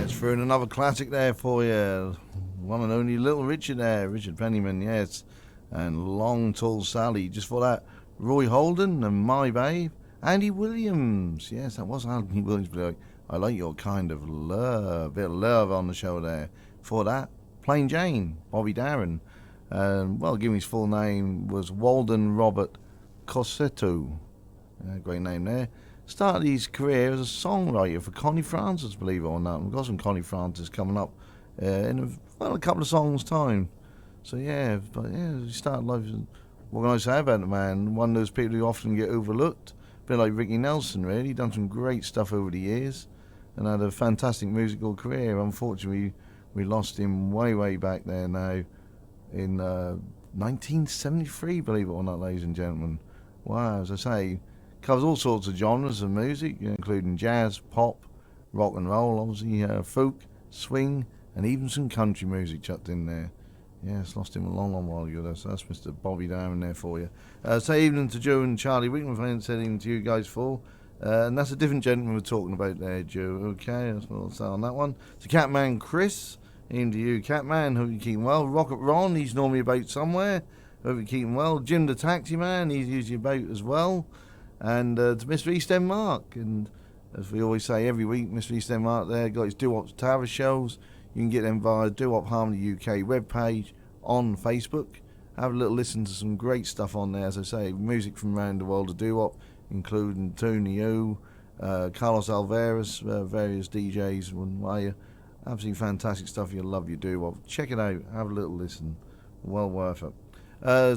Let's throw in another classic there for you. One and only Little Richard there, Richard Pennyman, yes. And Long Tall Sally. Just for that, Roy Holden and My Babe. Andy Williams. Yes, that was Andy Williams. But I like your kind of love. Bit of love on the show there. For that, Plain Jane, Bobby Darin. Well, give me his full name was Walden Robert Cossetto. Great name there. Started his career as a songwriter for Connie Francis, believe it or not. We've got some Connie Francis coming up in a couple of songs' time. So yeah, but yeah, he started life. What can I say about the man? One of those people who often get overlooked. A bit like Ricky Nelson, really. Done some great stuff over the years and had a fantastic musical career. Unfortunately, we lost him way back there now in 1973, believe it or not, ladies and gentlemen. Wow, as I say, covers all sorts of genres of music, including jazz, pop, rock and roll, obviously, folk, swing, and even some country music chucked in there. Yes, lost him a long while ago. So that's Mr. Bobby Darin there for you. Say evening to Joe and Charlie Wickman, if I ain't said evening to you guys for. And that's a different gentleman we're talking about there, Joe. Okay, that's what I'll say on that one. So Catman Chris, evening to you, Catman. Hope you're keeping well. Rocket Ron, he's normally about somewhere. Hope you're keeping well. Jim the Taxi Man, he's usually about as well. And to Mr. East End Mark. And as we always say every week, Mr. East End Mark there got his Doo-Wop Tower shows. You can get them via Doo-Wop Harmony UK webpage on Facebook. Have a little listen to some great stuff on there, as I say, music from around the world of doo-wop, including Tony O, Carlos Alvarez, various DJs, one way. Absolutely fantastic stuff. You'll love your doo-wop. Check it out. Have a little listen. Well worth it.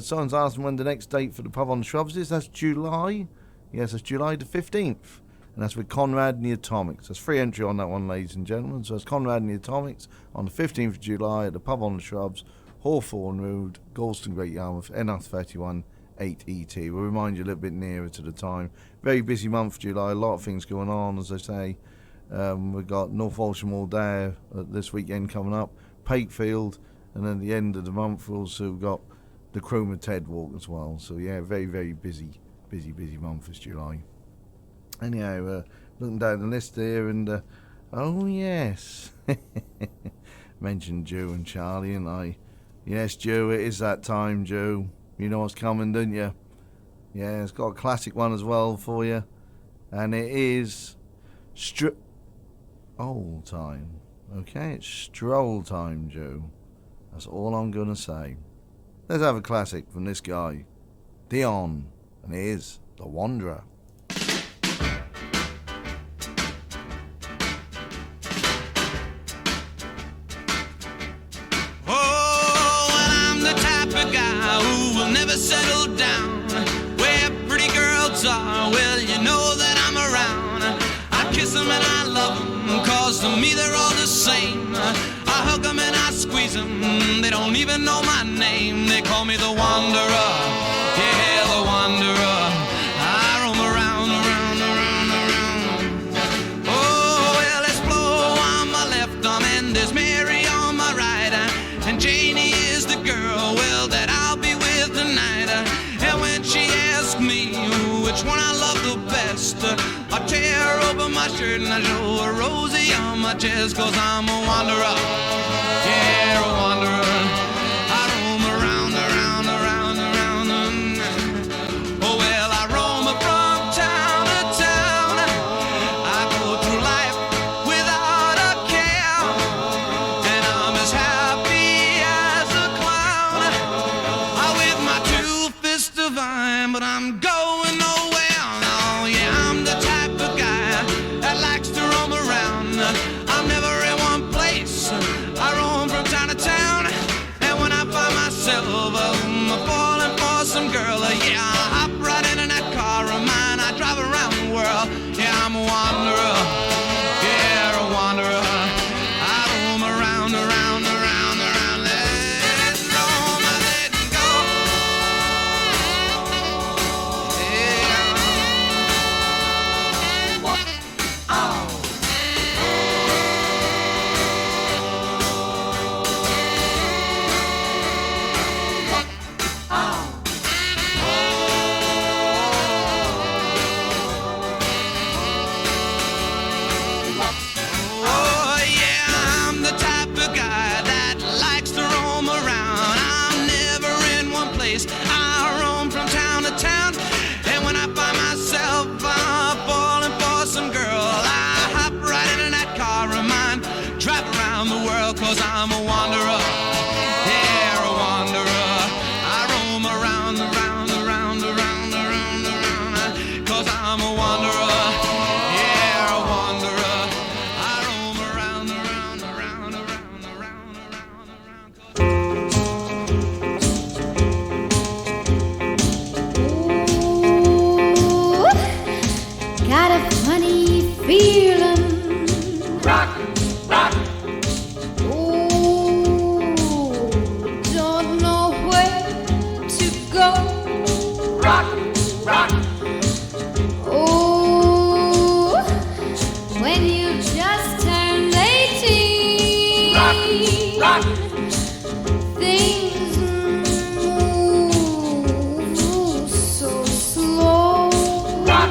Someone's asking when the next date for the Pub on the Shrubs is. That's July. Yes, that's July the 15th. And that's with Conrad and the Atomics. There's free entry on that one, ladies and gentlemen. So it's Conrad and the Atomics on the 15th of July at the Pub on the Shrubs, Hawthorne Road, Galston, Great Yarmouth, NR31 8ET. We'll remind you a little bit nearer to the time. Very busy month, July. A lot of things going on, as I say. We've got North Walsham all day this weekend coming up, Pakefield, and then at the end of the month we've also got the Chroma TED walk as well. So yeah, very, very busy month is July. Anyhow, looking down the list there, and oh yes, mentioned Joe and Charlie, and I. Yes, Joe, it is that time, Joe. You know what's coming, don't you? Yeah, it's got a classic one as well for you, and it is old time. Okay, it's stroll time, Joe. That's all I'm gonna say. Let's have a classic from this guy, Dion, and it is The Wanderer. Settle down where pretty girls are. Well, you know that I'm around. I kiss them and I love them, cause to me they're all the same. I hug them and I squeeze them, they don't even know my name. They call me the Wanderer, yeah, the Wanderer. I roam around. Oh, well, there's Flo on my left arm and there's Mary on my right, and Janie is the girl, well, that I'll be with tonight. And when she asks me which one I love the best, I tear open my shirt and I show a Rosie on my chest, cause I'm a wanderer, yeah, a wanderer. I roam around. Oh, well, I roam from town to town. I go through life without a care, and I'm as happy as a clown. With my two fists divine, but I'm going nowhere. No, yeah, I'm the type of guy that likes to roam around. I'm never in one place. I roam from town to town, and when I find myself falling for some girl, yeah, I hop right into that car of mine. I drive around the world. Yeah, I'm a wanderer. Yeah, a wanderer. I roam around. Cause I'm a wanderer, yeah, a wanderer. I roam around, cause I'm a wanderer, yeah, a wanderer. I roam around. Ooh, got a funny feeling. Rock. Rock. Oh, when you just turned 18, rock. Things move so slow. Rock.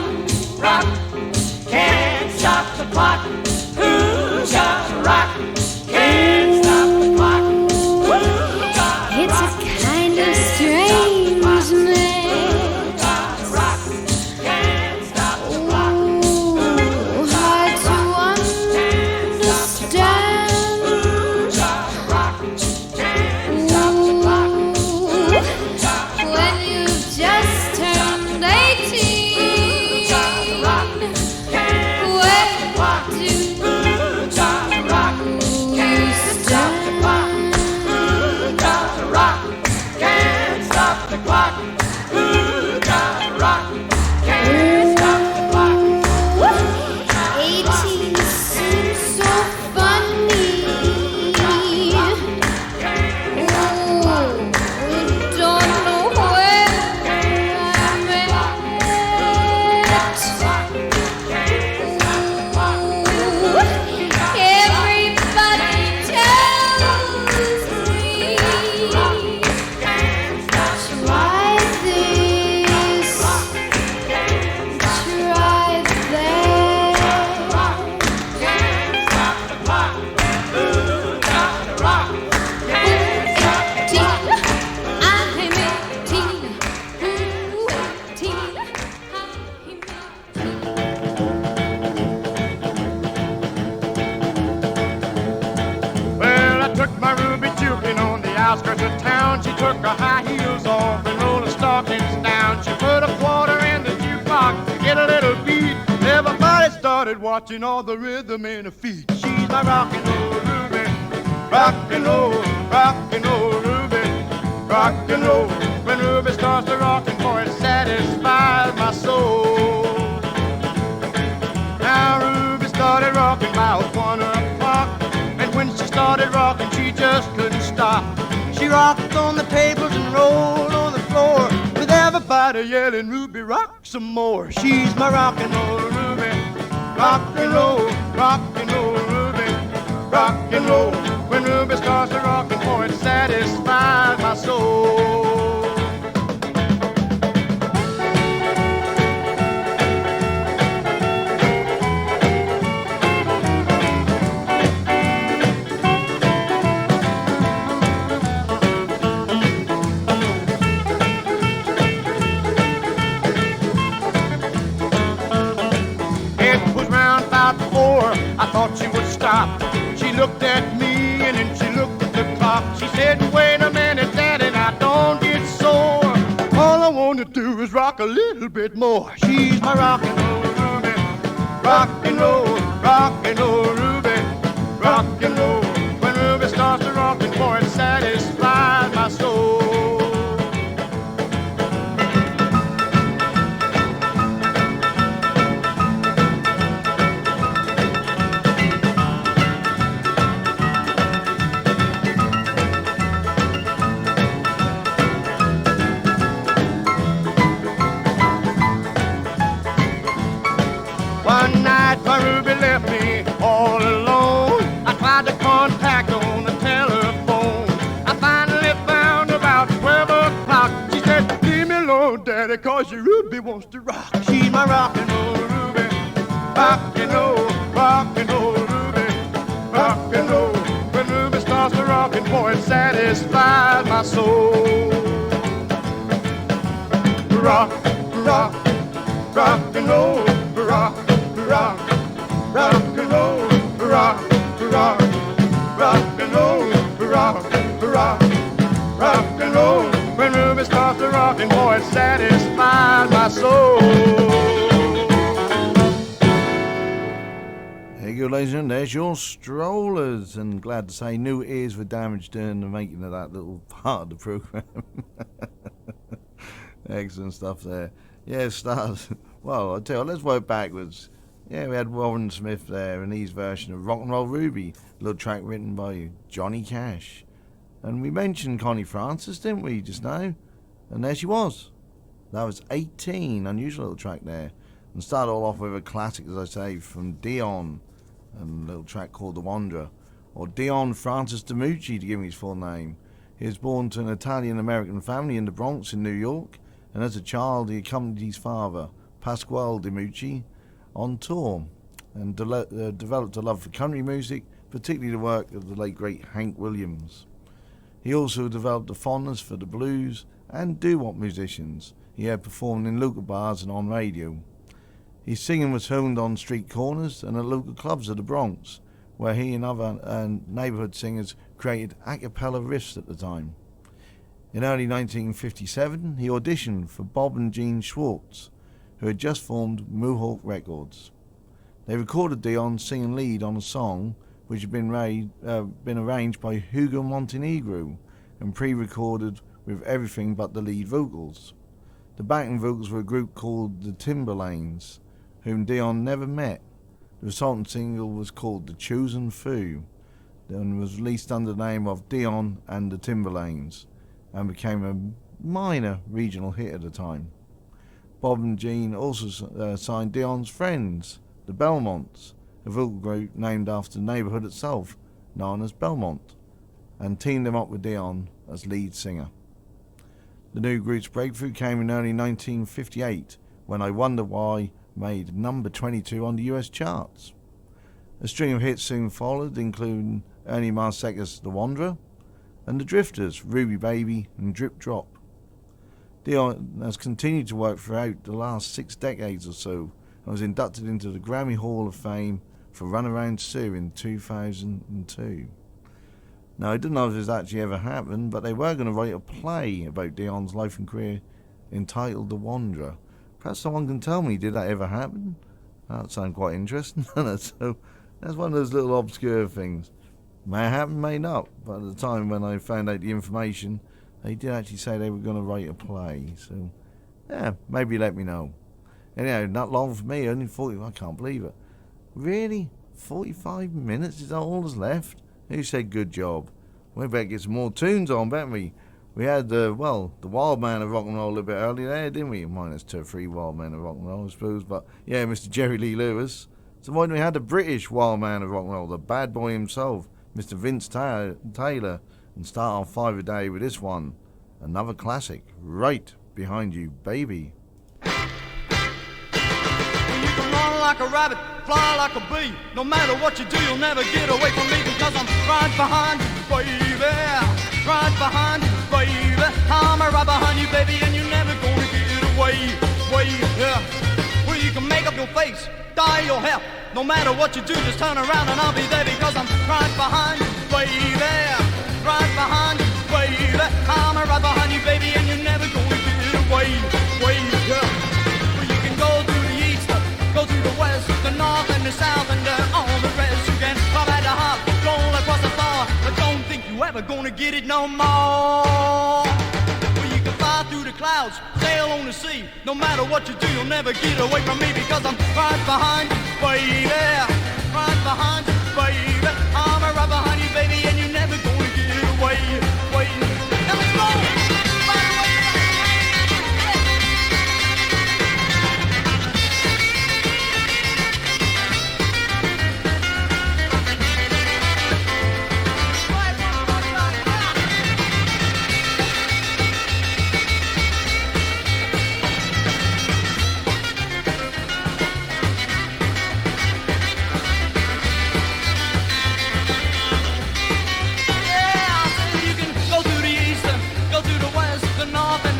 Can't stop the clock. Who's got a rock? Can't stop the clock. Who's got a It's rock? a kind of strange man. outskirts of town. She took her high heels off and rolled her stockings down. She put a quarter in the jukebox to get a little beat. Everybody started watching all the rhythm in her feet. She's my rockin' old Ruby, rockin' roll Ruby, rockin' roll. When Ruby starts to rockin', boy, it satisfies my soul. Now Ruby started rockin' about 1 o'clock, and when she started rockin', she just couldn't stop. She rocked on the tables and rolled on the floor, with everybody yelling, Ruby, rock some more. She's my rockin' roll Ruby, rockin' roll Ruby, rockin' roll. When Ruby starts to rockin', boy, it satisfies my soul. I thought she would stop. She looked at me and then she looked at the clock. She said, wait a minute, Daddy, now don't get sore. All I want to do is rock a little bit more. She's my rockin' old Ruby, rockin' roll Ruby, rockin' roll. When Ruby starts to rockin', boy, it satisfies my soul. Ruby left me all alone. I tried to contact her on the telephone. I finally found about 12 o'clock. She said, leave me alone, Daddy, cause your Ruby wants to rock. She's my rockin' old Ruby, rockin' roll Ruby, rockin' roll. When Ruby starts to rockin', boy, it satisfies my soul. Rock, rock, rockin' roll, rock, rock. Rock and roll, rock, rock, rock and roll, rock, rock, rock and roll. When Ruby starts to rockin', boy, it satisfies my soul. There you go, ladies and gentlemen. There's your strollers, and glad to say new ears were damaged during the making of that little part of the programme. Excellent stuff there. Yeah, stars. Well, I tell you, let's work backwards. Yeah, we had Warren Smith there and his version of Rock and Roll Ruby, a little track written by Johnny Cash. And we mentioned Connie Francis, didn't we, just now? And there she was. That was 18, unusual little track there. And started all off with a classic, as I say, from Dion, and a little track called The Wanderer, or Dion Francis DiMucci, to give him his full name. He was born to an Italian-American family in the Bronx in New York, and as a child he accompanied his father, Pasquale DiMucci, on tour, and developed a love for country music, particularly the work of the late great Hank Williams. He also developed a fondness for the blues and doo-wop musicians he had performed in local bars and on radio. His singing was honed on street corners and at local clubs of the Bronx, where he and other neighborhood singers created a cappella riffs at the time. In early 1957, he auditioned for Bob and Jean Schwartz, who had just formed Mohawk Records. They recorded Dion singing lead on a song which had been arranged by Hugo Montenegro and pre-recorded with everything but the lead vocals. The backing vocals were a group called the Timberlanes, whom Dion never met. The resultant single was called The Chosen Few and was released under the name of Dion and the Timberlanes and became a minor regional hit at the time. Bob and Jean also signed Dion's friends, the Belmonts, a vocal group named after the neighbourhood itself, known as Belmont, and teamed them up with Dion as lead singer. The new group's breakthrough came in early 1958, when I Wonder Why made number 22 on the US charts. A string of hits soon followed, including Ernie Marsek's The Wanderer, and the Drifters' Ruby Baby and Drip Drop. Dion has continued to work throughout the last 6 decades or so, and was inducted into the Grammy Hall of Fame for Runaround Sue in 2002. Now, I don't know if this actually ever happened, but they were going to write a play about Dion's life and career entitled The Wanderer. Perhaps someone can tell me, did that ever happen? That would sound quite interesting, doesn't it? So that's one of those little obscure things. May happen, may not, but at the time when I found out the information, they did actually say they were going to write a play. So, yeah, maybe let me know. Anyhow, not long for me, only 40, I can't believe it. Really? 45 minutes is all that's left? Who said good job? We better get some more tunes on, better we? We had, the Wild Man of Rock and Roll a bit earlier there, didn't we? Minus 2 or 3 Wild Men of Rock and Roll, I suppose. But, yeah, Mr. Jerry Lee Lewis. So why don't we have the British Wild Man of Rock and Roll, the bad boy himself, Mr. Vince Taylor, and start on 5 a day with this one. Another classic, right behind you, baby. Run like a rabbit, fly like a bee. No matter what you do, you'll never get away from me because I'm right behind you, baby. Right behind you, baby. I'm right behind you, baby, and you're never gonna get away. Yeah. Well, you can make up your face, dye your hair. No matter what you do, just turn around and I'll be there because I'm right behind you, baby. Right behind you, baby. I'm right behind you, baby, and you're never gonna get away. Yeah. Well, you can go to the east, go to the west, the north and the south, and all the rest. You can fly at the hop, roll across the floor, but don't think you ever gonna get it no more. Well, you can fly through the clouds, sail on the sea. No matter what you do, you'll never get away from me because I'm right behind you, baby. Right behind you, baby. I'm right behind you, baby, and you're never gonna get away. Now let's go!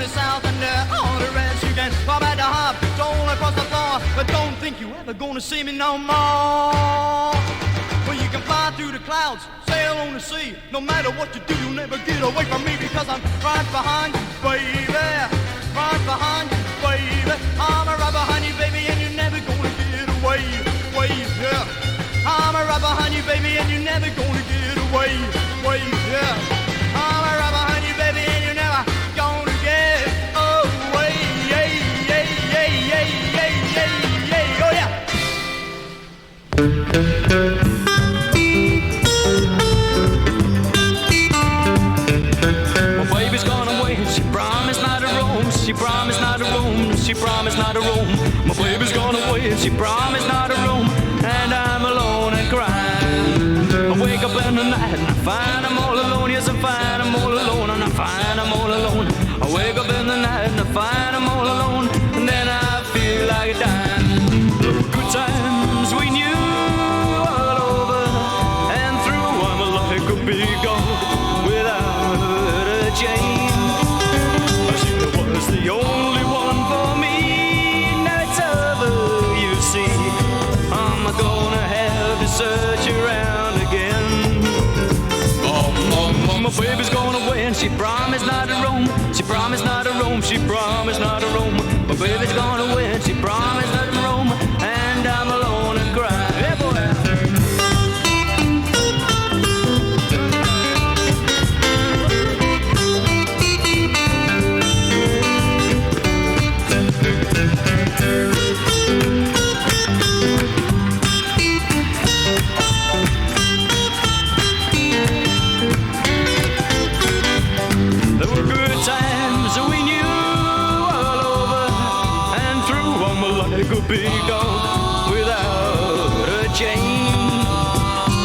South and all the rest. You can pop at the hop, roll across the floor, but don't think you ever gonna see me no more. Well, you can fly through the clouds, sail on the sea. No matter what you do, you'll never get away from me because I'm right behind you, baby. Right behind you, baby. I'm right behind you, baby, and you're never gonna get away. Yeah. I'm right behind you, baby, and you're never gonna get away. Yeah. I'm right behind you, baby, and you're never gonna get away. Oh yeah. My baby's gone away, she promised not to roam. She promised not to roam, she promised not to roam. My baby's gone away, she promised not to roam. And I'm alone and crying. I wake up in the night and I find I'm all alone. Yes, I find I'm all alone and I find I'm all alone. I wake up in the night and I find I'm all alone. And then I feel like dying. Good times we knew all over and through. I'm like a big dog without a chain. I see it was the only one for me. Now it's over, you see. I'm gonna have to search around again. My baby's gone away and she promised not to roam. She promised not to roam, she promised not to roam. My baby's gone away and she promised not to roam. And I'm alone and crying. Hey boy. There were good times we knew all over and through. I'm like a big dog without a chain.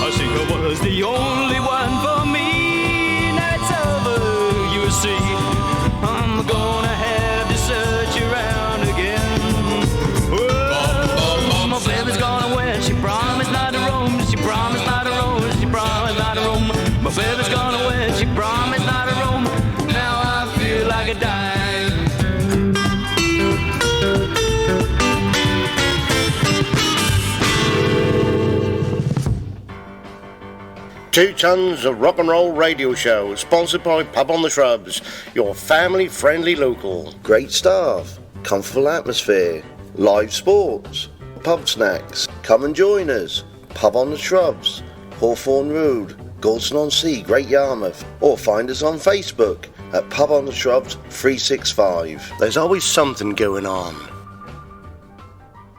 I think I was the only one for me. Now it's over, you see. I'm gonna have to search around again. Oh, my baby's gone away and she promised not to roam. She promised not to roam. She promised not to roam. My baby's gone away and she promised not to roam. Now I feel like a dime. 2 tons of rock and roll radio show, sponsored by Pub on the Shrubs, your family-friendly local. Great staff, comfortable atmosphere, live sports, pub snacks. Come and join us. Pub on the Shrubs, Hawthorne Road, Gorton-on-Sea, Great Yarmouth, or find us on Facebook at Pub on the Shrubs 365. There's always something going on.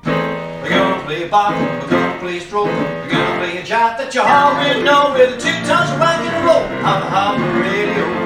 We're gonna play a bop, we're gonna play a stroke, we're gonna play a jive that you already know with the 2 tons of rock and roll on the Harbour Radio.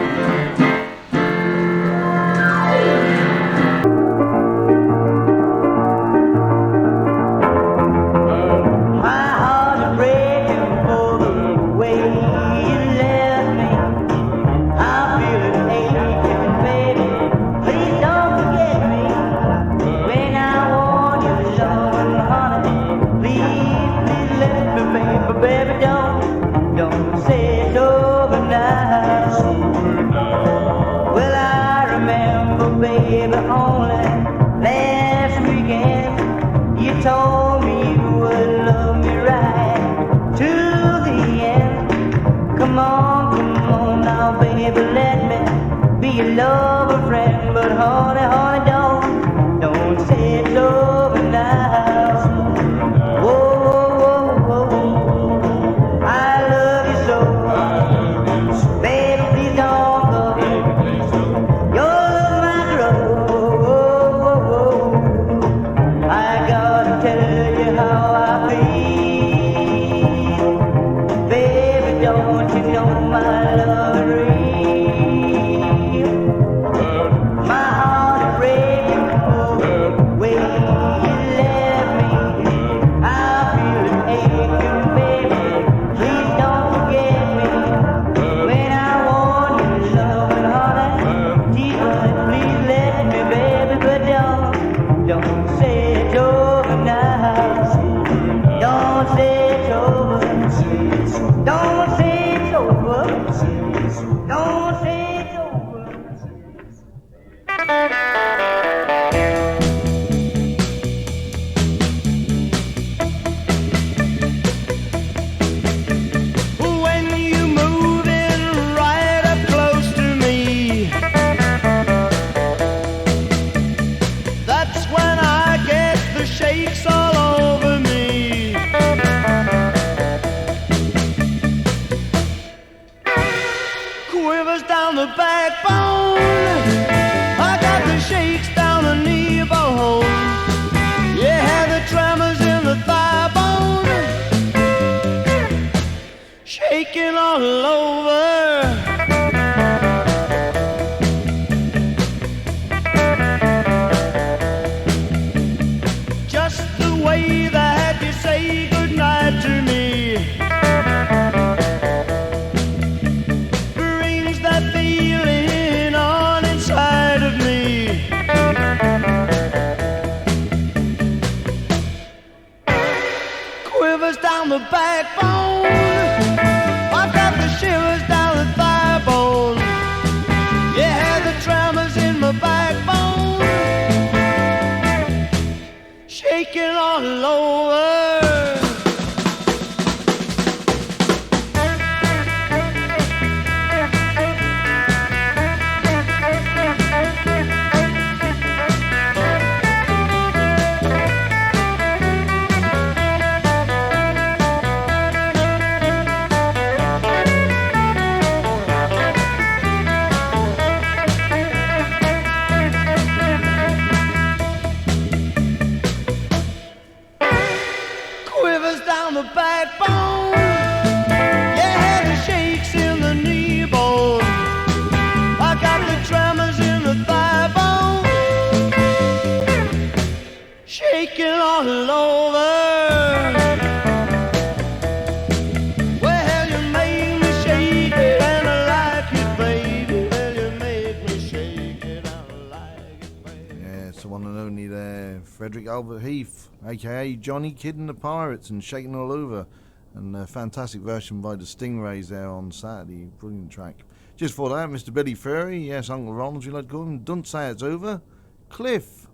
aka Johnny Kidd and the Pirates and Shaking All Over, and a fantastic version by the Stingrays there on Saturday. Brilliant track. Just for that, Mr. Billy Furry, yes, Uncle Ronald, you like to call him, Don't Say It's Over, Cliff,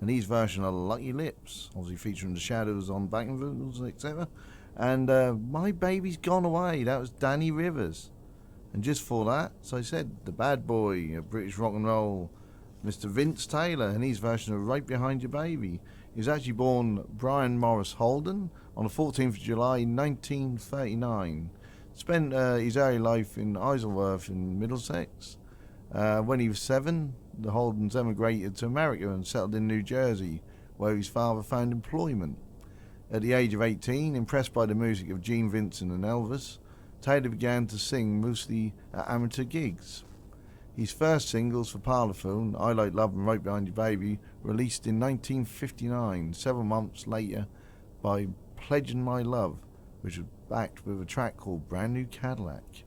and his version of Lucky Lips, obviously featuring the Shadows on backing vocals, etc. And My Baby's Gone Away, that was Danny Rivers. And just for that, as I said, the bad boy of British rock and roll, Mr. Vince Taylor, and his version of Right Behind Your Baby. He was actually born Brian Morris Holden on the 14th of July 1939. Spent his early life in Isleworth in Middlesex. When he was 7, the Holdens emigrated to America and settled in New Jersey, where his father found employment. At the age of 18, impressed by the music of Gene Vincent and Elvis, Taylor began to sing mostly at amateur gigs. His first singles for Parlophone, I Like Love and Right Behind Your Baby, released in 1959, 7 months later by Pledging My Love, which was backed with a track called Brand New Cadillac.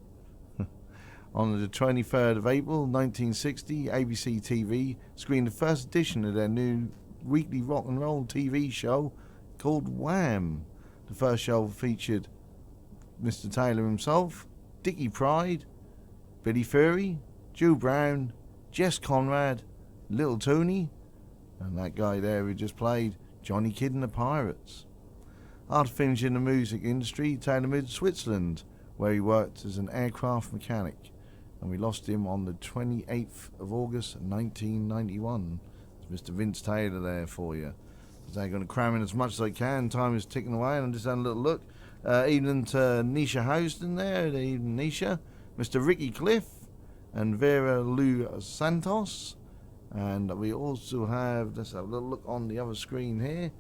On the 23rd of April 1960, ABC TV screened the first edition of their new weekly rock and roll TV show called Wham! The first show featured Mr. Taylor himself, Dickie Pride, Billy Fury, Joe Brown, Jess Conrad, Little Tony, and that guy there who just played Johnny Kidd and the Pirates. After finishing the music industry, Taylor moved to Switzerland, where he worked as an aircraft mechanic, and we lost him on the 28th of August 1991. It's Mr. Vince Taylor there for you. So I'm going to cram in as much as I can. Time is ticking away, and I'm just having a little look. Evening to Nisha Houston there, the evening Nisha, Mr. Ricky Cliff, and Vera Lou Santos. And we also have, let's have a little look on the other screen here.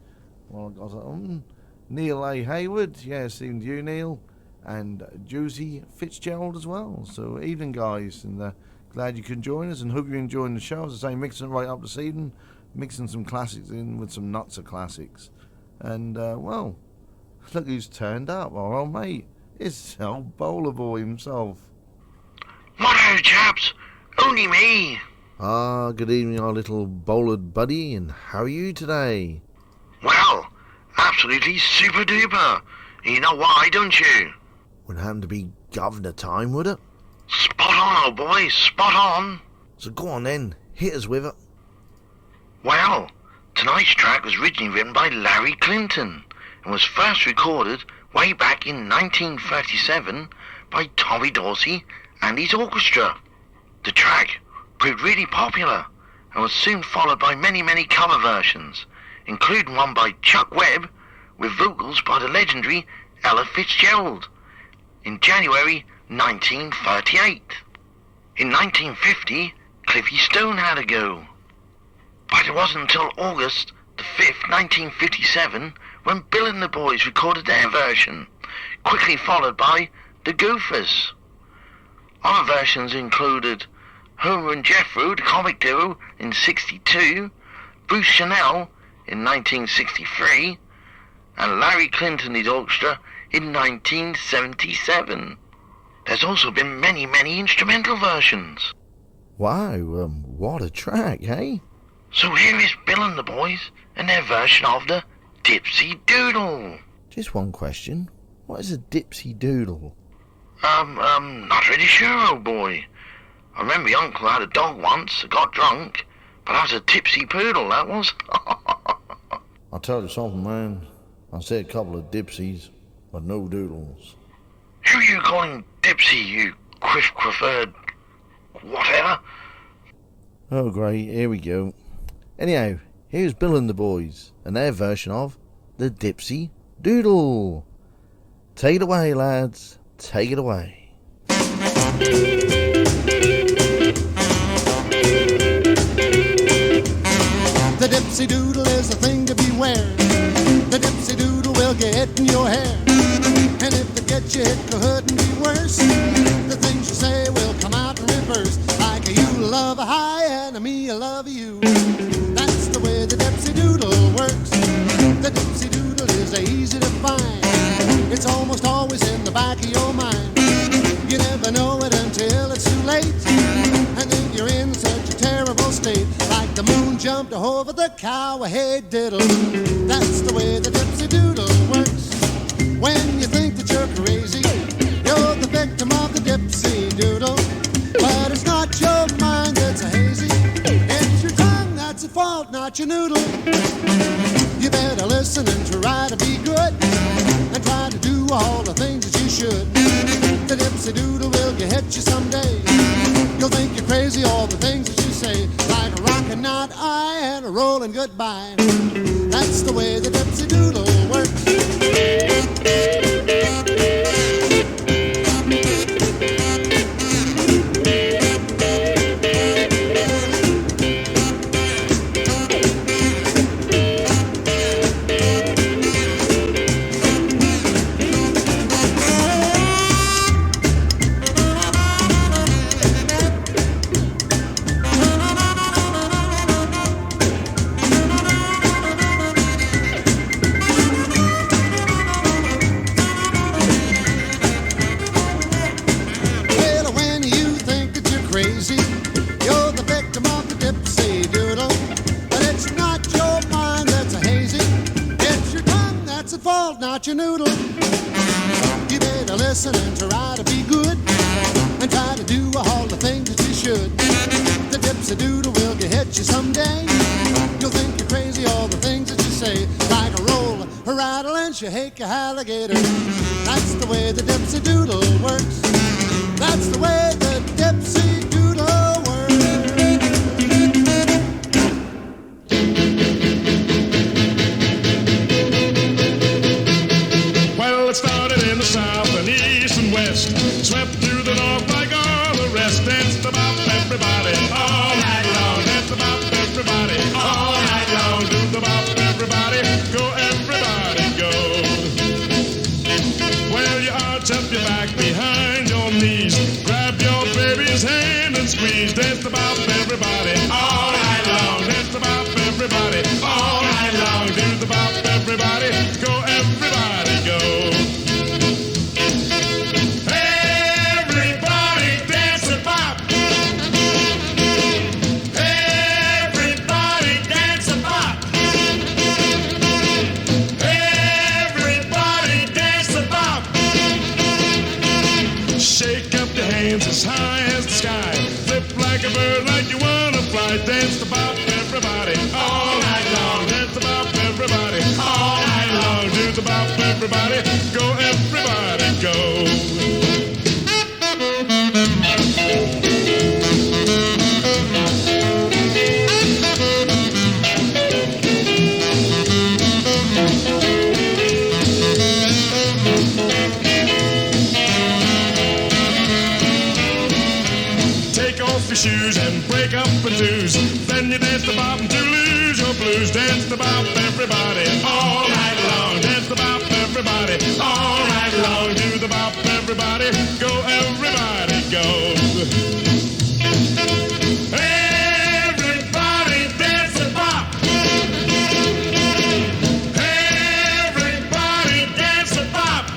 Well, I got it on. Neil A. Hayward, yes, evening to you, Neil. And Josie Fitzgerald as well. So evening, guys, and glad you could join us, and hope you're enjoying the show. As I say, mixing right up this evening, mixing some classics in with some nuts of classics. And, well, look who's turned up, our old mate. It's old Bowler Boy himself. Motto, chaps, only me. Ah, good evening, our little bowlered buddy, and how are you today? Well, absolutely super duper. You know why, don't you? Would happen to be governor time, would it? Spot on, old boy, spot on. So go on then, hit us with it. Well, tonight's track was originally written by Larry Clinton and was first recorded way back in 1937 by Tommy Dorsey and his orchestra. The track proved really popular and was soon followed by many cover versions, including one by Chuck Webb with vocals by the legendary Ella Fitzgerald in January 1938. In 1950, Cliffy Stone had a go. But it wasn't until August the 5th, 1957, when Bill and the Boys recorded their version, quickly followed by the Gophers. Other versions included Homer and Jethro, the comic duo, in 1962, Bruce Chanel in 1963, and Larry Clinton, his orchestra, in 1977. There's also been many instrumental versions. Wow, what a track, eh? So here is Bill and the Boys and their version of the Dipsy Doodle. Just one question. What is a Dipsy Doodle? Not really sure, old boy. I remember my uncle had a dog once that got drunk, but that was a tipsy poodle, that was. I'll tell you something, man. I said a couple of dipsies, but no doodles. Who are you calling Dipsy, you quiff-quiffered whatever? Oh, great, here we go. Anyhow, here's Bill and the Boys, and their version of the Dipsy Doodle. Take it away, lads. Take it away. The dipsy doodle is a thing to beware. The dipsy doodle will get in your hair. And if it gets you, it couldn't be worse. The things you say will come out in reverse. Like you love a high and me I love you. That's the way the dipsy doodle works. The dipsy doodle is easy to find. It's almost always in the back of your mind. You never know it until it's too late. And then you're in such a terrible state. Like the moon jumped over the cow, hey diddle. That's the way the dipsy doodle works. When you think that you're crazy, you're the victim of the dipsy doodle. But it's not your mind that's a hazy. It's your tongue that's at fault, not your noodle. You better listen and try to be good. And try to do dipsy doodle will hit you someday. You'll think you're crazy, all the things that you say, like a rockin' not I and a rollin' goodbye. That's the way the dipsy doodle works. Not your noodle. You better listen and try to be good, and try to do all the things that you should. The dipsy doodle will hit you someday. You'll think you're crazy, all the things that you say, like a roll, a rattle, and shake a alligator. That's the way the dipsy doodle works. That's the way the dipsy doodle works. It started in the south and east and west, swept through the north like all the rest. Danced about everybody all night long. Danced about everybody all night long. Do about everybody, go everybody go. Well, you arch up your back behind your knees, grab your baby's hand and squeeze. Danced about everybody all night long. Danced about everybody all night long. Do about everybody, go everybody go. As high as the sky, flip like a bird, like you wanna fly. Dance about everybody all night long. Dance about everybody all night long. Do about everybody, go everybody go. Shoes and break up in twos. Then you dance the bop to lose your blues. Dance the bop everybody all night long. Dance the bop everybody all night long. Do the bop everybody, go everybody go. Everybody dance the bop. Everybody dance the bop.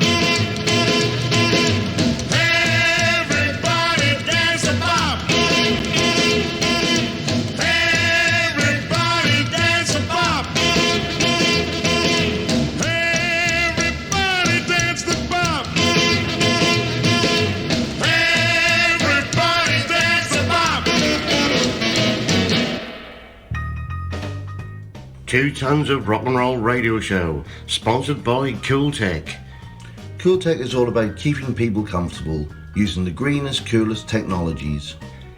Two Tons of Rock and Roll Radio Show, sponsored by Cool Tech. Cool Tech is all about keeping people comfortable using the greenest, coolest technologies.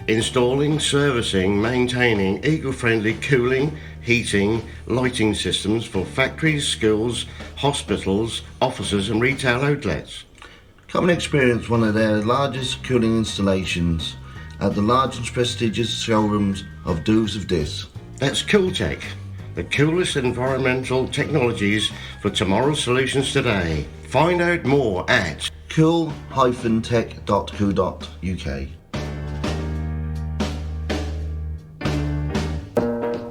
Installing, servicing, maintaining eco-friendly cooling, heating, lighting systems for factories, schools, hospitals, offices and retail outlets. Come and experience one of their largest cooling installations at the large and prestigious showrooms of Doves of Dis. That's Cool Tech, the coolest environmental technologies for tomorrow's solutions today. Find out more at cool-tech.co.uk.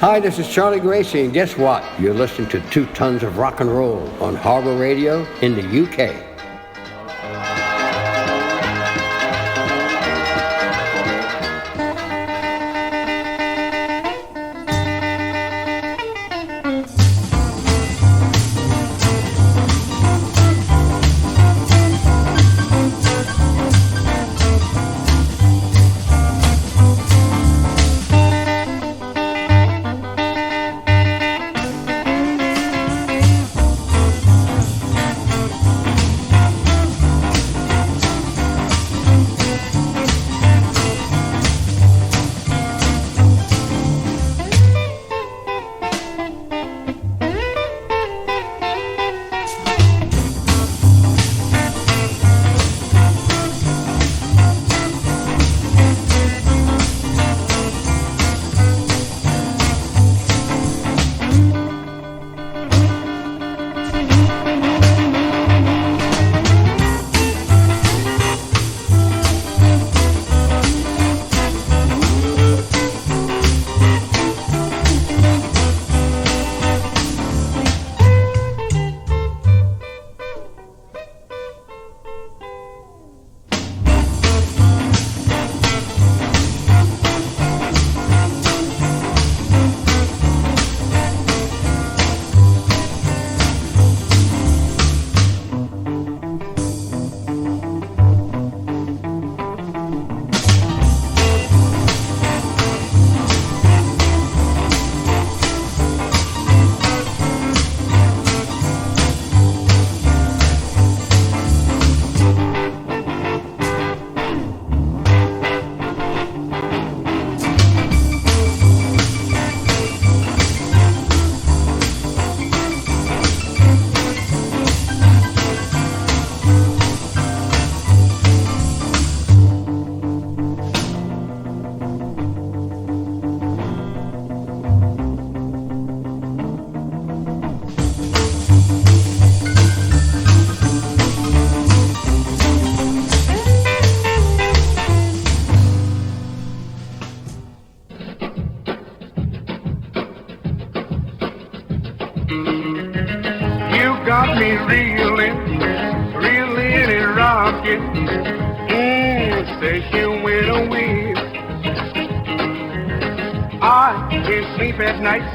Hi, this is Charlie Gracie, and guess what? You're listening to 2 Tons of Rock and Roll on Harbour Radio in the UK. got me reeling and rocking. Say she went away. I can't sleep at night.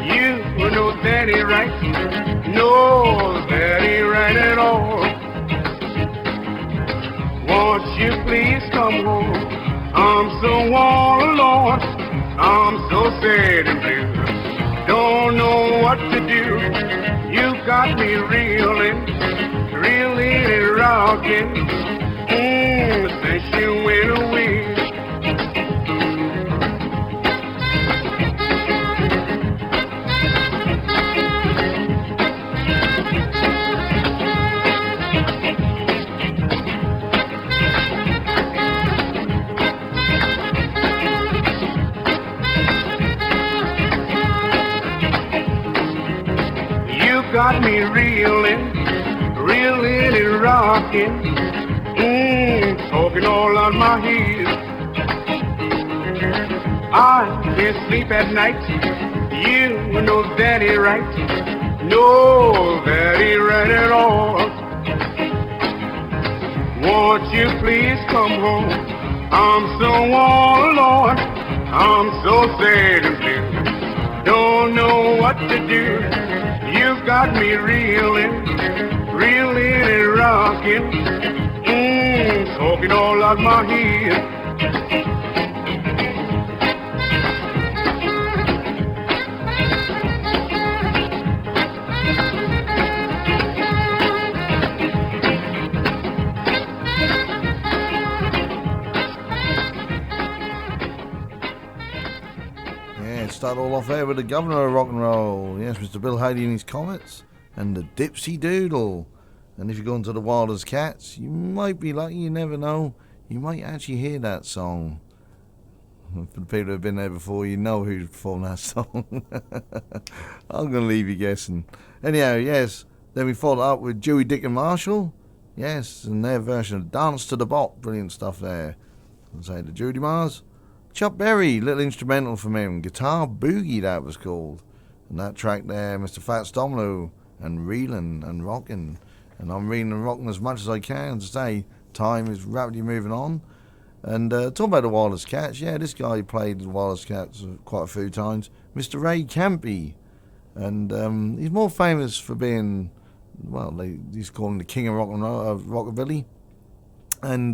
You know that ain't right. No, that ain't right at all. Won't you please come home? I'm so all alone. I'm so sad and blue. Don't know what to do. You got me reeling and rocking. Since you went away. Got me reeling and rocking, talking all on my head. I can't sleep at night. You know that ain't right. No, that ain't right at all. Won't you please come home? I'm so all alone. I'm so sad and blue. Don't know what to do. You've got me reeling and rocking, talking all out my head. Start all off there with the governor of rock and roll. Yes, Mr. Bill Haley and his Comets and the Dipsy Doodle. And if you go into the Wild as Cats, you might be lucky, you never know. You might actually hear that song. For the people who have been there before, you know who's performed that song. I'm going to leave you guessing. Anyhow, yes, then we followed up with Dewey, Dick and Marshall. Yes, and their version of Dance to the Bop. Brilliant stuff there. I'll say to Judy Mars. Chuck Berry, little instrumental from him. Guitar Boogie, that was called. And that track there, Mr. Fats Domino, and Reelin' and Rockin'. And I'm reeling and rocking as much as I can to say time is rapidly moving on. And talking about the Wireless Cats, yeah, this guy played the Wireless Cats quite a few times. Mr. Ray Campy. And he's more famous for being, well, they used to call him the king of rock and roll, rockabilly. And,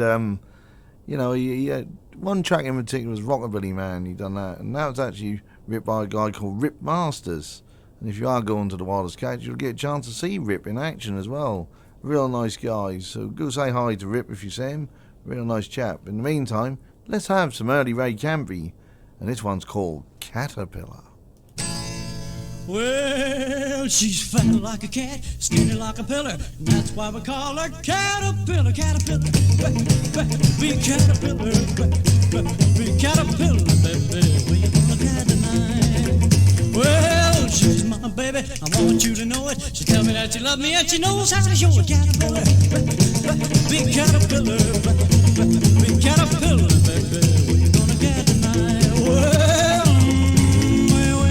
you know, he had one track in particular was Rockabilly Man. He done that, and that was actually ripped by a guy called Rip Masters. And if you are going to the Wildest Cats, you'll get a chance to see Rip in action as well. Real nice guy. So go say hi to Rip if you see him. Real nice chap. In the meantime, let's have some early Ray Campy, and this one's called Caterpillar. Well, she's fat like a cat, skinny like a pillar, and that's why we call her Caterpillar, Caterpillar. Be Caterpillar, be Caterpillar, baby. Where you gonna get tonight? Well, she's my baby, I want you to know it. She tell me that she love me and she knows how to show it. Caterpillar, be Caterpillar, be Caterpillar, baby. Where you gonna get tonight? Well, where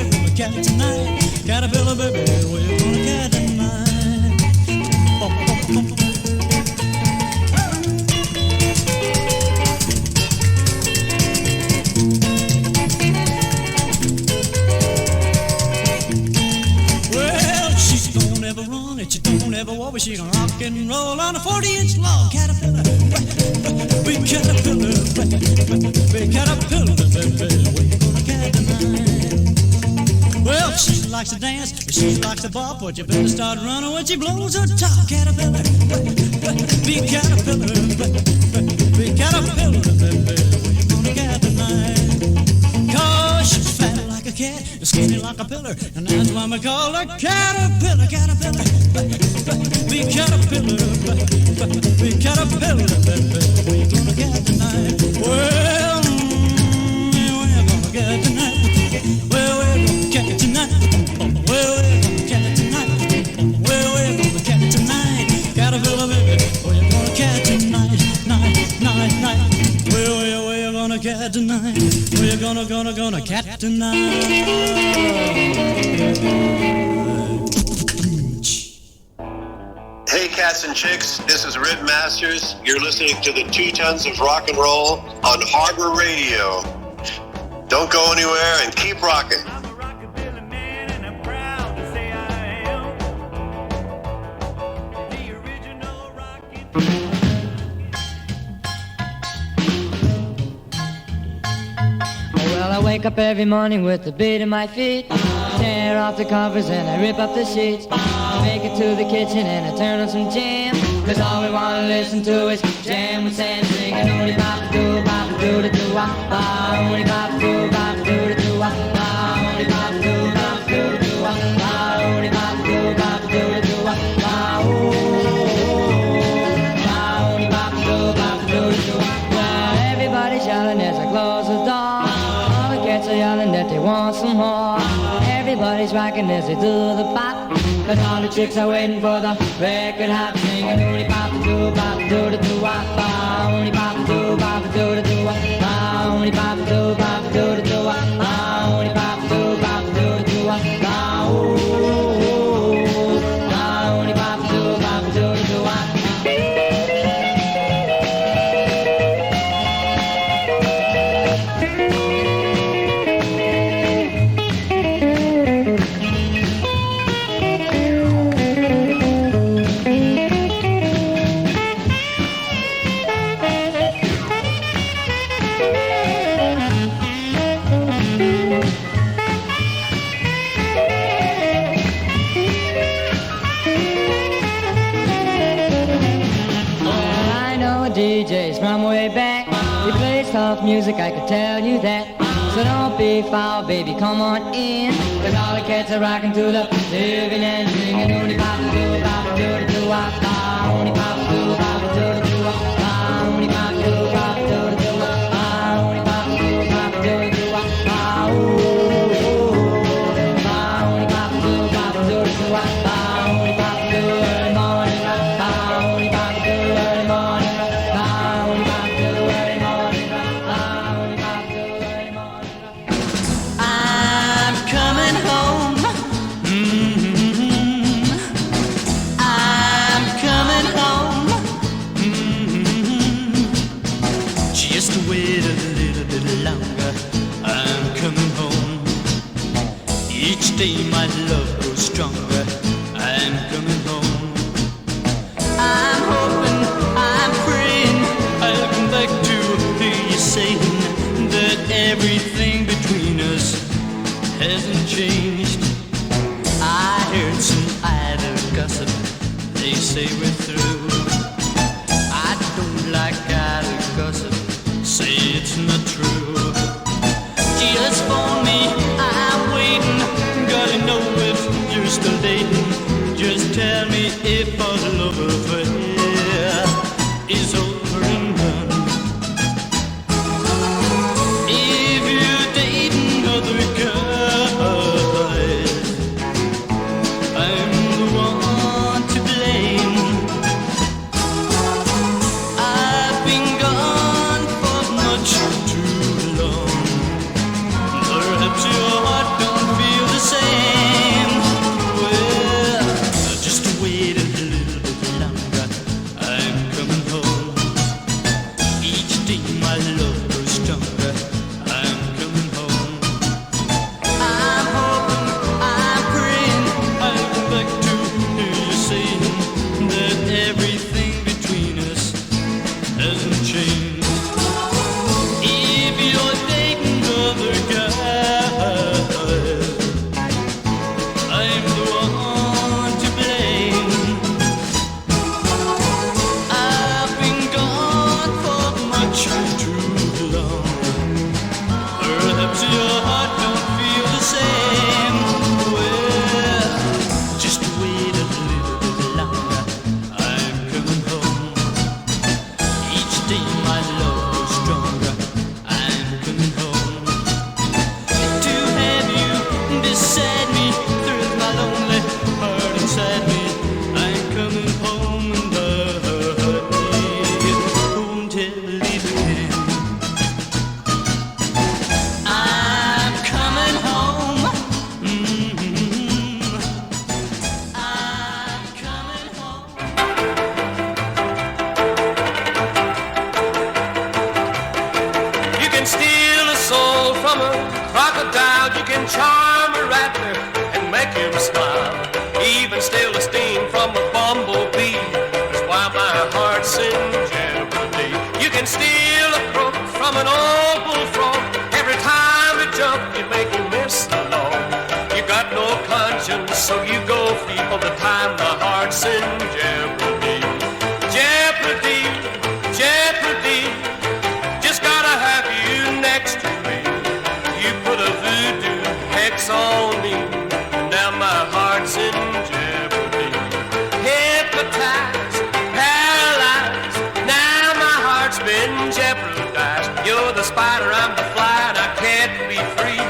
we gonna get tonight? Caterpillar, baby, where you gonna get tonight? Well, she don't ever run it, she don't ever walk, but she gonna rock and roll on a 40-inch log. Caterpillar, big caterpillar, big caterpillar, baby, where you gonna get tonight? Well, she likes to dance, she likes to bop, but you better start running when she blows her top. Caterpillar, big caterpillar, big caterpillar, baby, where you gonna get tonight? 'Cause she's fat like a cat, skinny like a pillar, and that's why we call her Caterpillar, Caterpillar, big caterpillar, big caterpillar, baby, where you gonna get tonight? Well, where you gonna get tonight? Well, we're gonna get it tonight. Well, we're gonna get it tonight. Well, we're gonna get it tonight. Caterpillar, baby, where you gonna get tonight? Night. Well, we're gonna get cat tonight? Oh, you're gonna cat tonight. Hey cats and chicks, this is Red Masters. You're listening to the 2 Tons of Rock and Roll on Harbour Radio. Don't go anywhere and keep rocking. Well, I wake up every morning with a beat in my feet. Tear off the covers and I rip up the sheets. I make it to the kitchen and I turn on some jam. Cause all we wanna listen to is jam with Sam singing. Oony bop doo bop doo da doo wah bah. Oony bop doo bop doo da doo wah bah. Oony bop doo bop doo da doo wah bah. Oony bop doo bop doo da doo wah bah. Ooh, bah. Oony bop doo bop doo da doo wah. Well, everybody's yelling as I close the door. All the cats are yelling that they want some more. Everybody's rocking as they do the pop. But all the chicks are waiting for the record hop. Singing oony pop doo bop doo da doo wah bah. Oony pop doo bop doo da doo wah bah. Oony pop doo bop doo da doo wah bah. Oony pop doo bop doo da doo wah bah. Ooh, bah. Oony pop doo bop doo da doo wah. DJs from way back. He plays tough music, I can tell you that. So don't be foul, baby, come on in. Cause all the cats are rocking to the living and singing. Oony pop doo bop doo da doo wah bah. Oony pop doo bop doo da doo wah bah. Oony pop doo bop doo da doo wah bah. Oony pop doo bop doo da doo wah bah. Ooh, bah. Oony pop doo bop doo da doo wah bah. Oony pop doo early morning rock bah. Oony pop doo early morning rock. I'm coming home. I'm coming home. Just wait a little bit longer. I'm coming home. Each day my love grows stronger. I'm coming home. I'm hoping, I'm praying, I'll come back to hear you saying that everything between us hasn't changed. I heard some idle gossip, they say we're through. I don't like idle gossip, say it's not true. Just phone me, I'm waiting, gotta know if you're still dating. Just tell me if our love affair is over and done. If you from a crocodile. You can charm a rattler and make him smile. Even steal the steam from a bumblebee. That's why my heart's in jeopardy. You can steal a croak from an old bullfrog. Every time you jump, you make him miss the law. You got no conscience, so you go free all the time. My heart's in jeopardy. Jeopardy, jeopardy. Just gotta have you next to me. You put a voodoo hex on me. Now my heart's in jeopardy. Hypnotized, paralyzed. Now my heart's been jeopardized. You're the spider, I'm the fly, and I can't be free.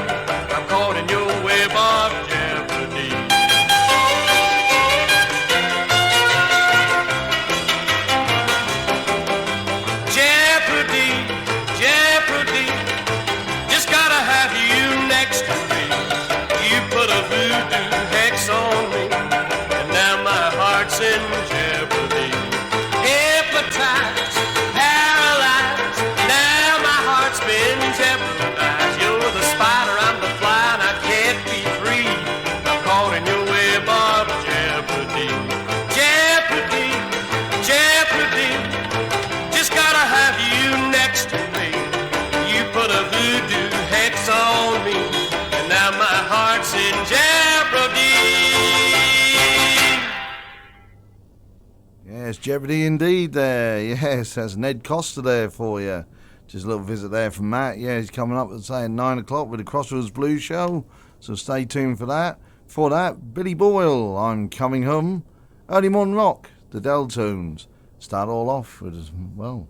I'm caught in your web of jeopardy. Jeopardy, jeopardy. Just gotta have you next to me. You put a voodoo hex on me, and now my heart's in jeopardy. Hypnotized, paralyzed. Now my heart's been jeopardized. You're the spider, I'm the fly, and I can't be free. I'm caught in your web of jeopardy. Jeopardy, jeopardy. Just gotta have you next to me. You put a voodoo hex on me, and now my heart's in jeopardy. Yes, Jeopardy indeed there. Yes, that's Ned Costa there for you. Just a little visit there from Matt. Yeah, he's coming up at, say, 9 o'clock with the Crossroads Blues Show, so stay tuned for that. For that, Billy Boyle, I'm Coming Home. Early Morning Rock, the Deltones. Start all off with, well,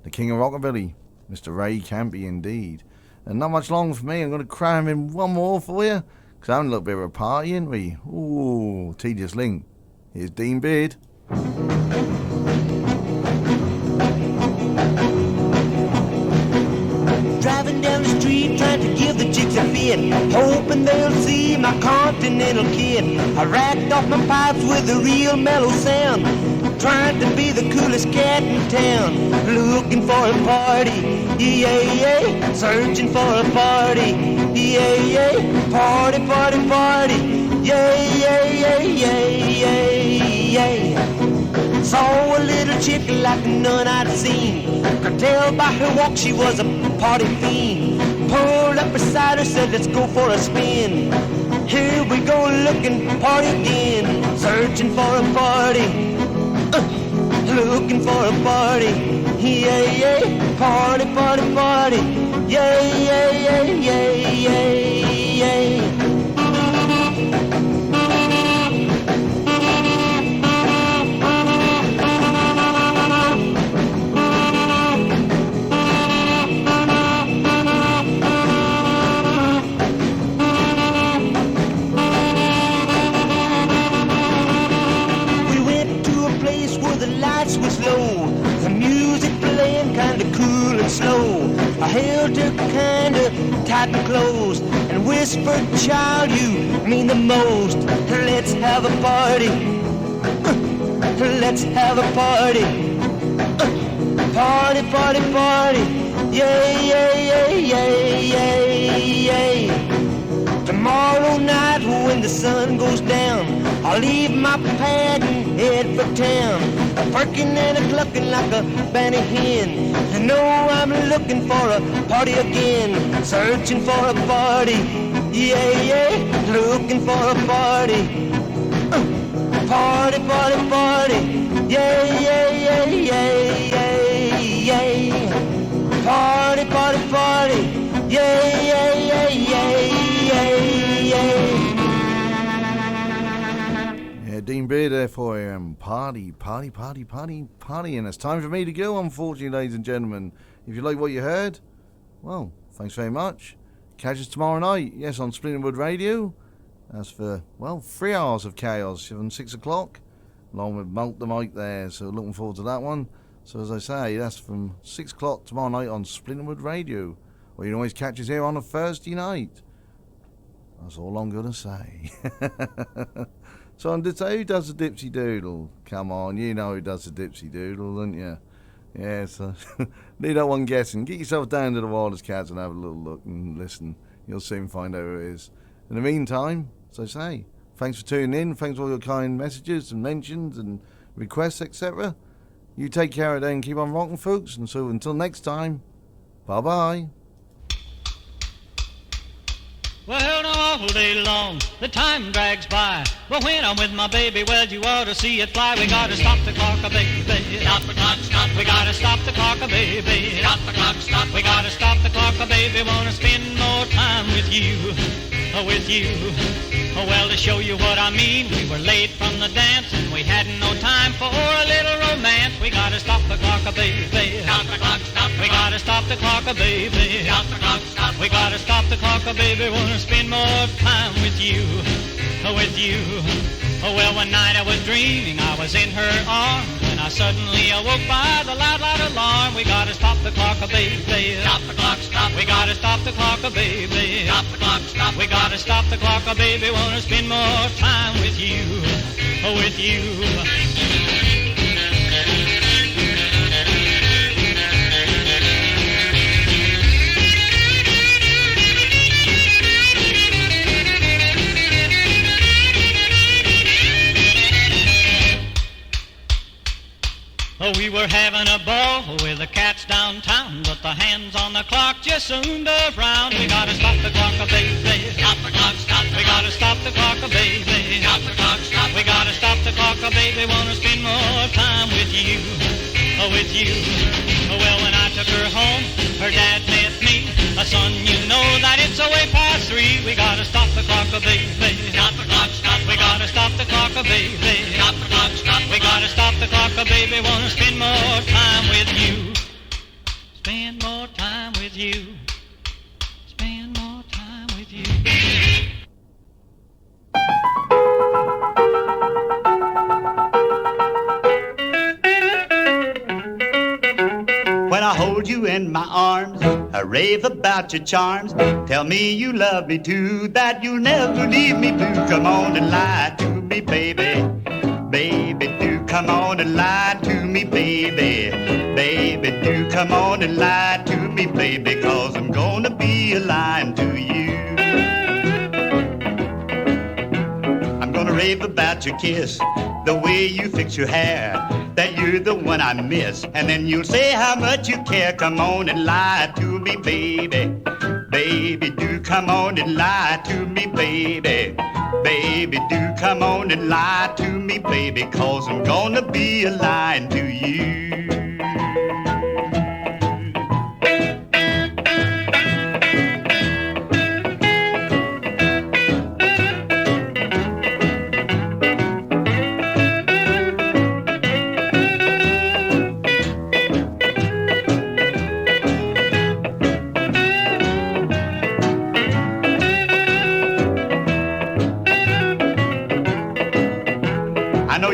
the King of Rockabilly, Mr. Ray Campy indeed. And not much longer for me, I'm going to cram in one more for you, because I'm having a little bit of a party, ain't we? Ooh, tedious link. Here's Dean Beard. Driving down the street trying to give the chicks a fit, hoping they'll see my continental kid. I racked off my pipes with a real mellow sound, trying to be the coolest cat in town. Looking for a party, yeah, yeah, searching for a party, yeah, yeah, party, party, party, yeah, yeah, yeah, yeah, yeah, yeah. Saw a little chick like none I'd seen. Could tell by her walk she was a party fiend. Pulled up beside her, said let's go for a spin. Here we go looking party again. Searching for a party, looking for a party. Yeah, yeah, party, party, party. Yeah, yeah, yeah, yeah, yeah, yeah. Was low, the music playing kinda cool and slow. I held her kinda tight and close and whispered, child, you mean the most. Let's have a party, let's have a party, party, party, party, yeah, yeah, yeah, yeah, yeah, yeah. Tomorrow night when the sun goes down, I'll leave my pad and head for town. A perking and a clucking like a banny hen. You know I'm looking for a party again. Searching for a party, yeah, yeah, looking for a party. Party, party, party, yeah, yeah, yeah, yeah, yeah, yeah. Party, party, party, yeah, yeah, yeah, yeah, yeah, yeah. Dean Beard there for you, and party, party, party, party, party. And it's time for me to go, unfortunately, ladies and gentlemen. If you like what you heard, well, thanks very much. Catch us tomorrow night, yes, on Splinterwood Radio. That's for, well, 3 hours of chaos from 6 o'clock, along with Malc the Mic there, so looking forward to that one. So as I say, that's from 6 o'clock tomorrow night on Splinterwood Radio, or you can always catch us here on a Thursday night. That's all I'm going to say. So who does the dipsy doodle? Come on, you know who does the dipsy doodle, don't you? Yeah, so leave that one guessing. Get yourself down to the Wildest Cats and have a little look and listen. You'll soon find out who it is. In the meantime, as I say, thanks for tuning in. Thanks for all your kind messages and mentions and requests, etc. You take care of it and keep on rocking, folks. And so until next time, bye-bye. Well, all day long, the time drags by. But when I'm with my baby, well, you ought to see it fly. We gotta stop the clock, baby. Stop the clock, stop. We gotta stop the clock, baby. Stop the clock, stop. We gotta stop the clock, baby. Wanna spend more time with you, with you. Well, to show you what I mean, we were late from the dance and we had no time for a little romance. We gotta stop the clock, baby. Stop the clock, stop. We gotta stop the clock, baby. Stop the clock, stop. We gotta stop the clock, baby. Wanna spend more time with you, with you. Well, one night I was dreaming I was in her arms when I suddenly awoke by the loud, loud alarm. We gotta stop the clock, baby. Stop the clock, stop. We gotta stop the clock, baby. Stop the clock, stop. We gotta stop the clock, baby. Wanna spend more time with you, with you. We were having a ball with the cats downtown, but the hands on the clock just zoomed around. We gotta stop the clock, baby. Stop the clock, stop. We gotta stop the clock, baby. Stop the clock, stop. We gotta stop the clock, baby. Wanna spend more time with you, with you. Well, when I took her home, her dad met me. Son, you know that it's way past 3. We gotta stop the clock, baby. Stop the clock, stop. We gotta stop the clock, baby. Stop the clock, stop. We gotta stop the clock, baby. Wanna spend more time with you. Spend more time with you. Spend more time with you. When I hold you in my arms, I rave about your charms. Tell me you love me too, that you'll never leave me blue. Come on and lie to me, baby. Baby, do come on and lie to me, baby. Baby, do come on and lie to me, baby, 'cause I'm gonna be lying to you. I'm gonna rave about your kiss, the way you fix your hair, that you're the one I miss, and then you'll say how much you care. Come on and lie to me, baby. Baby, do come on and lie to me, baby. Baby, do come on and lie to me, baby, 'cause I'm gonna be lying to you.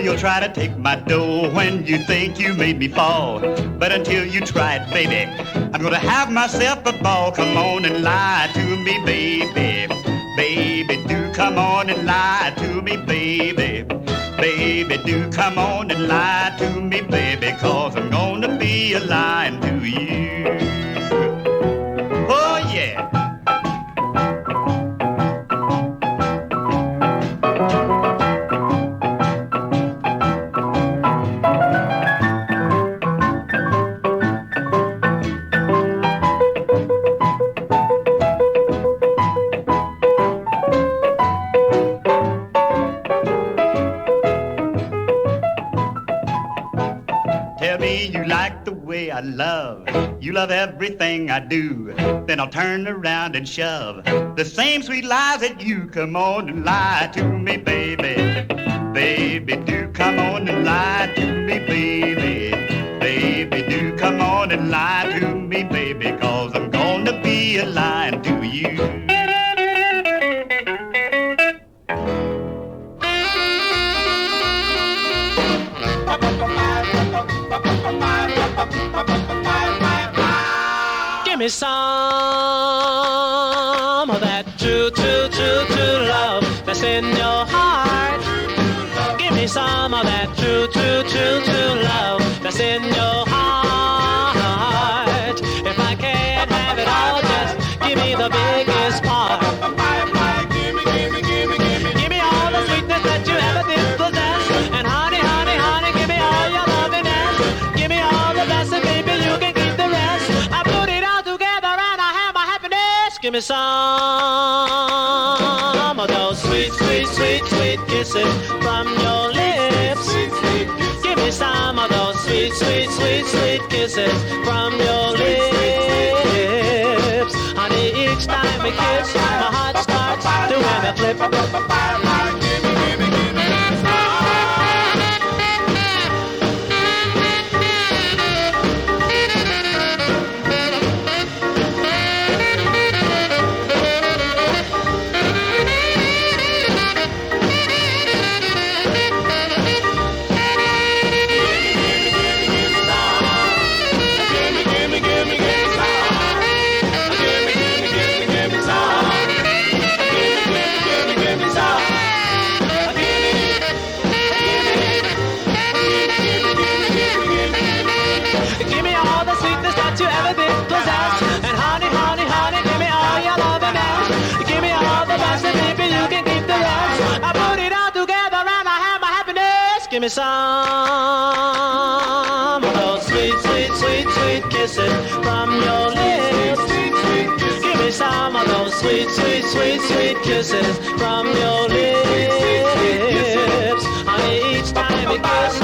You'll try to take my dough when you think you made me fall. But until you try it, baby, I'm gonna have myself a ball. Come on and lie to me, baby. Baby, do come on and lie to me, baby. Baby, do come on and lie to me, baby, 'cause I'm gonna be lying to you. Oh, yeah. You love everything I do, then I'll turn around and shove the same sweet lies that you. Come on and lie to me, baby. Baby, do come on and lie to me, baby. Baby, do come on and lie to me, baby, 'cause I'm gonna be lying to you. Give me some of that true, true, true, true love that's in your heart. Give me some of that true, true, true, true love that's in your heart. give me some of those sweet, sweet, sweet, sweet kisses from your lips. Give me some of those sweet, sweet, sweet, sweet kisses from your lips. Honey, each time we kiss, my heart starts doing a flip. Give me some of those sweet, sweet, sweet, sweet kisses from your lips. Give me some of those sweet, sweet, sweet, sweet kisses from your lips. Honey, each time you kiss,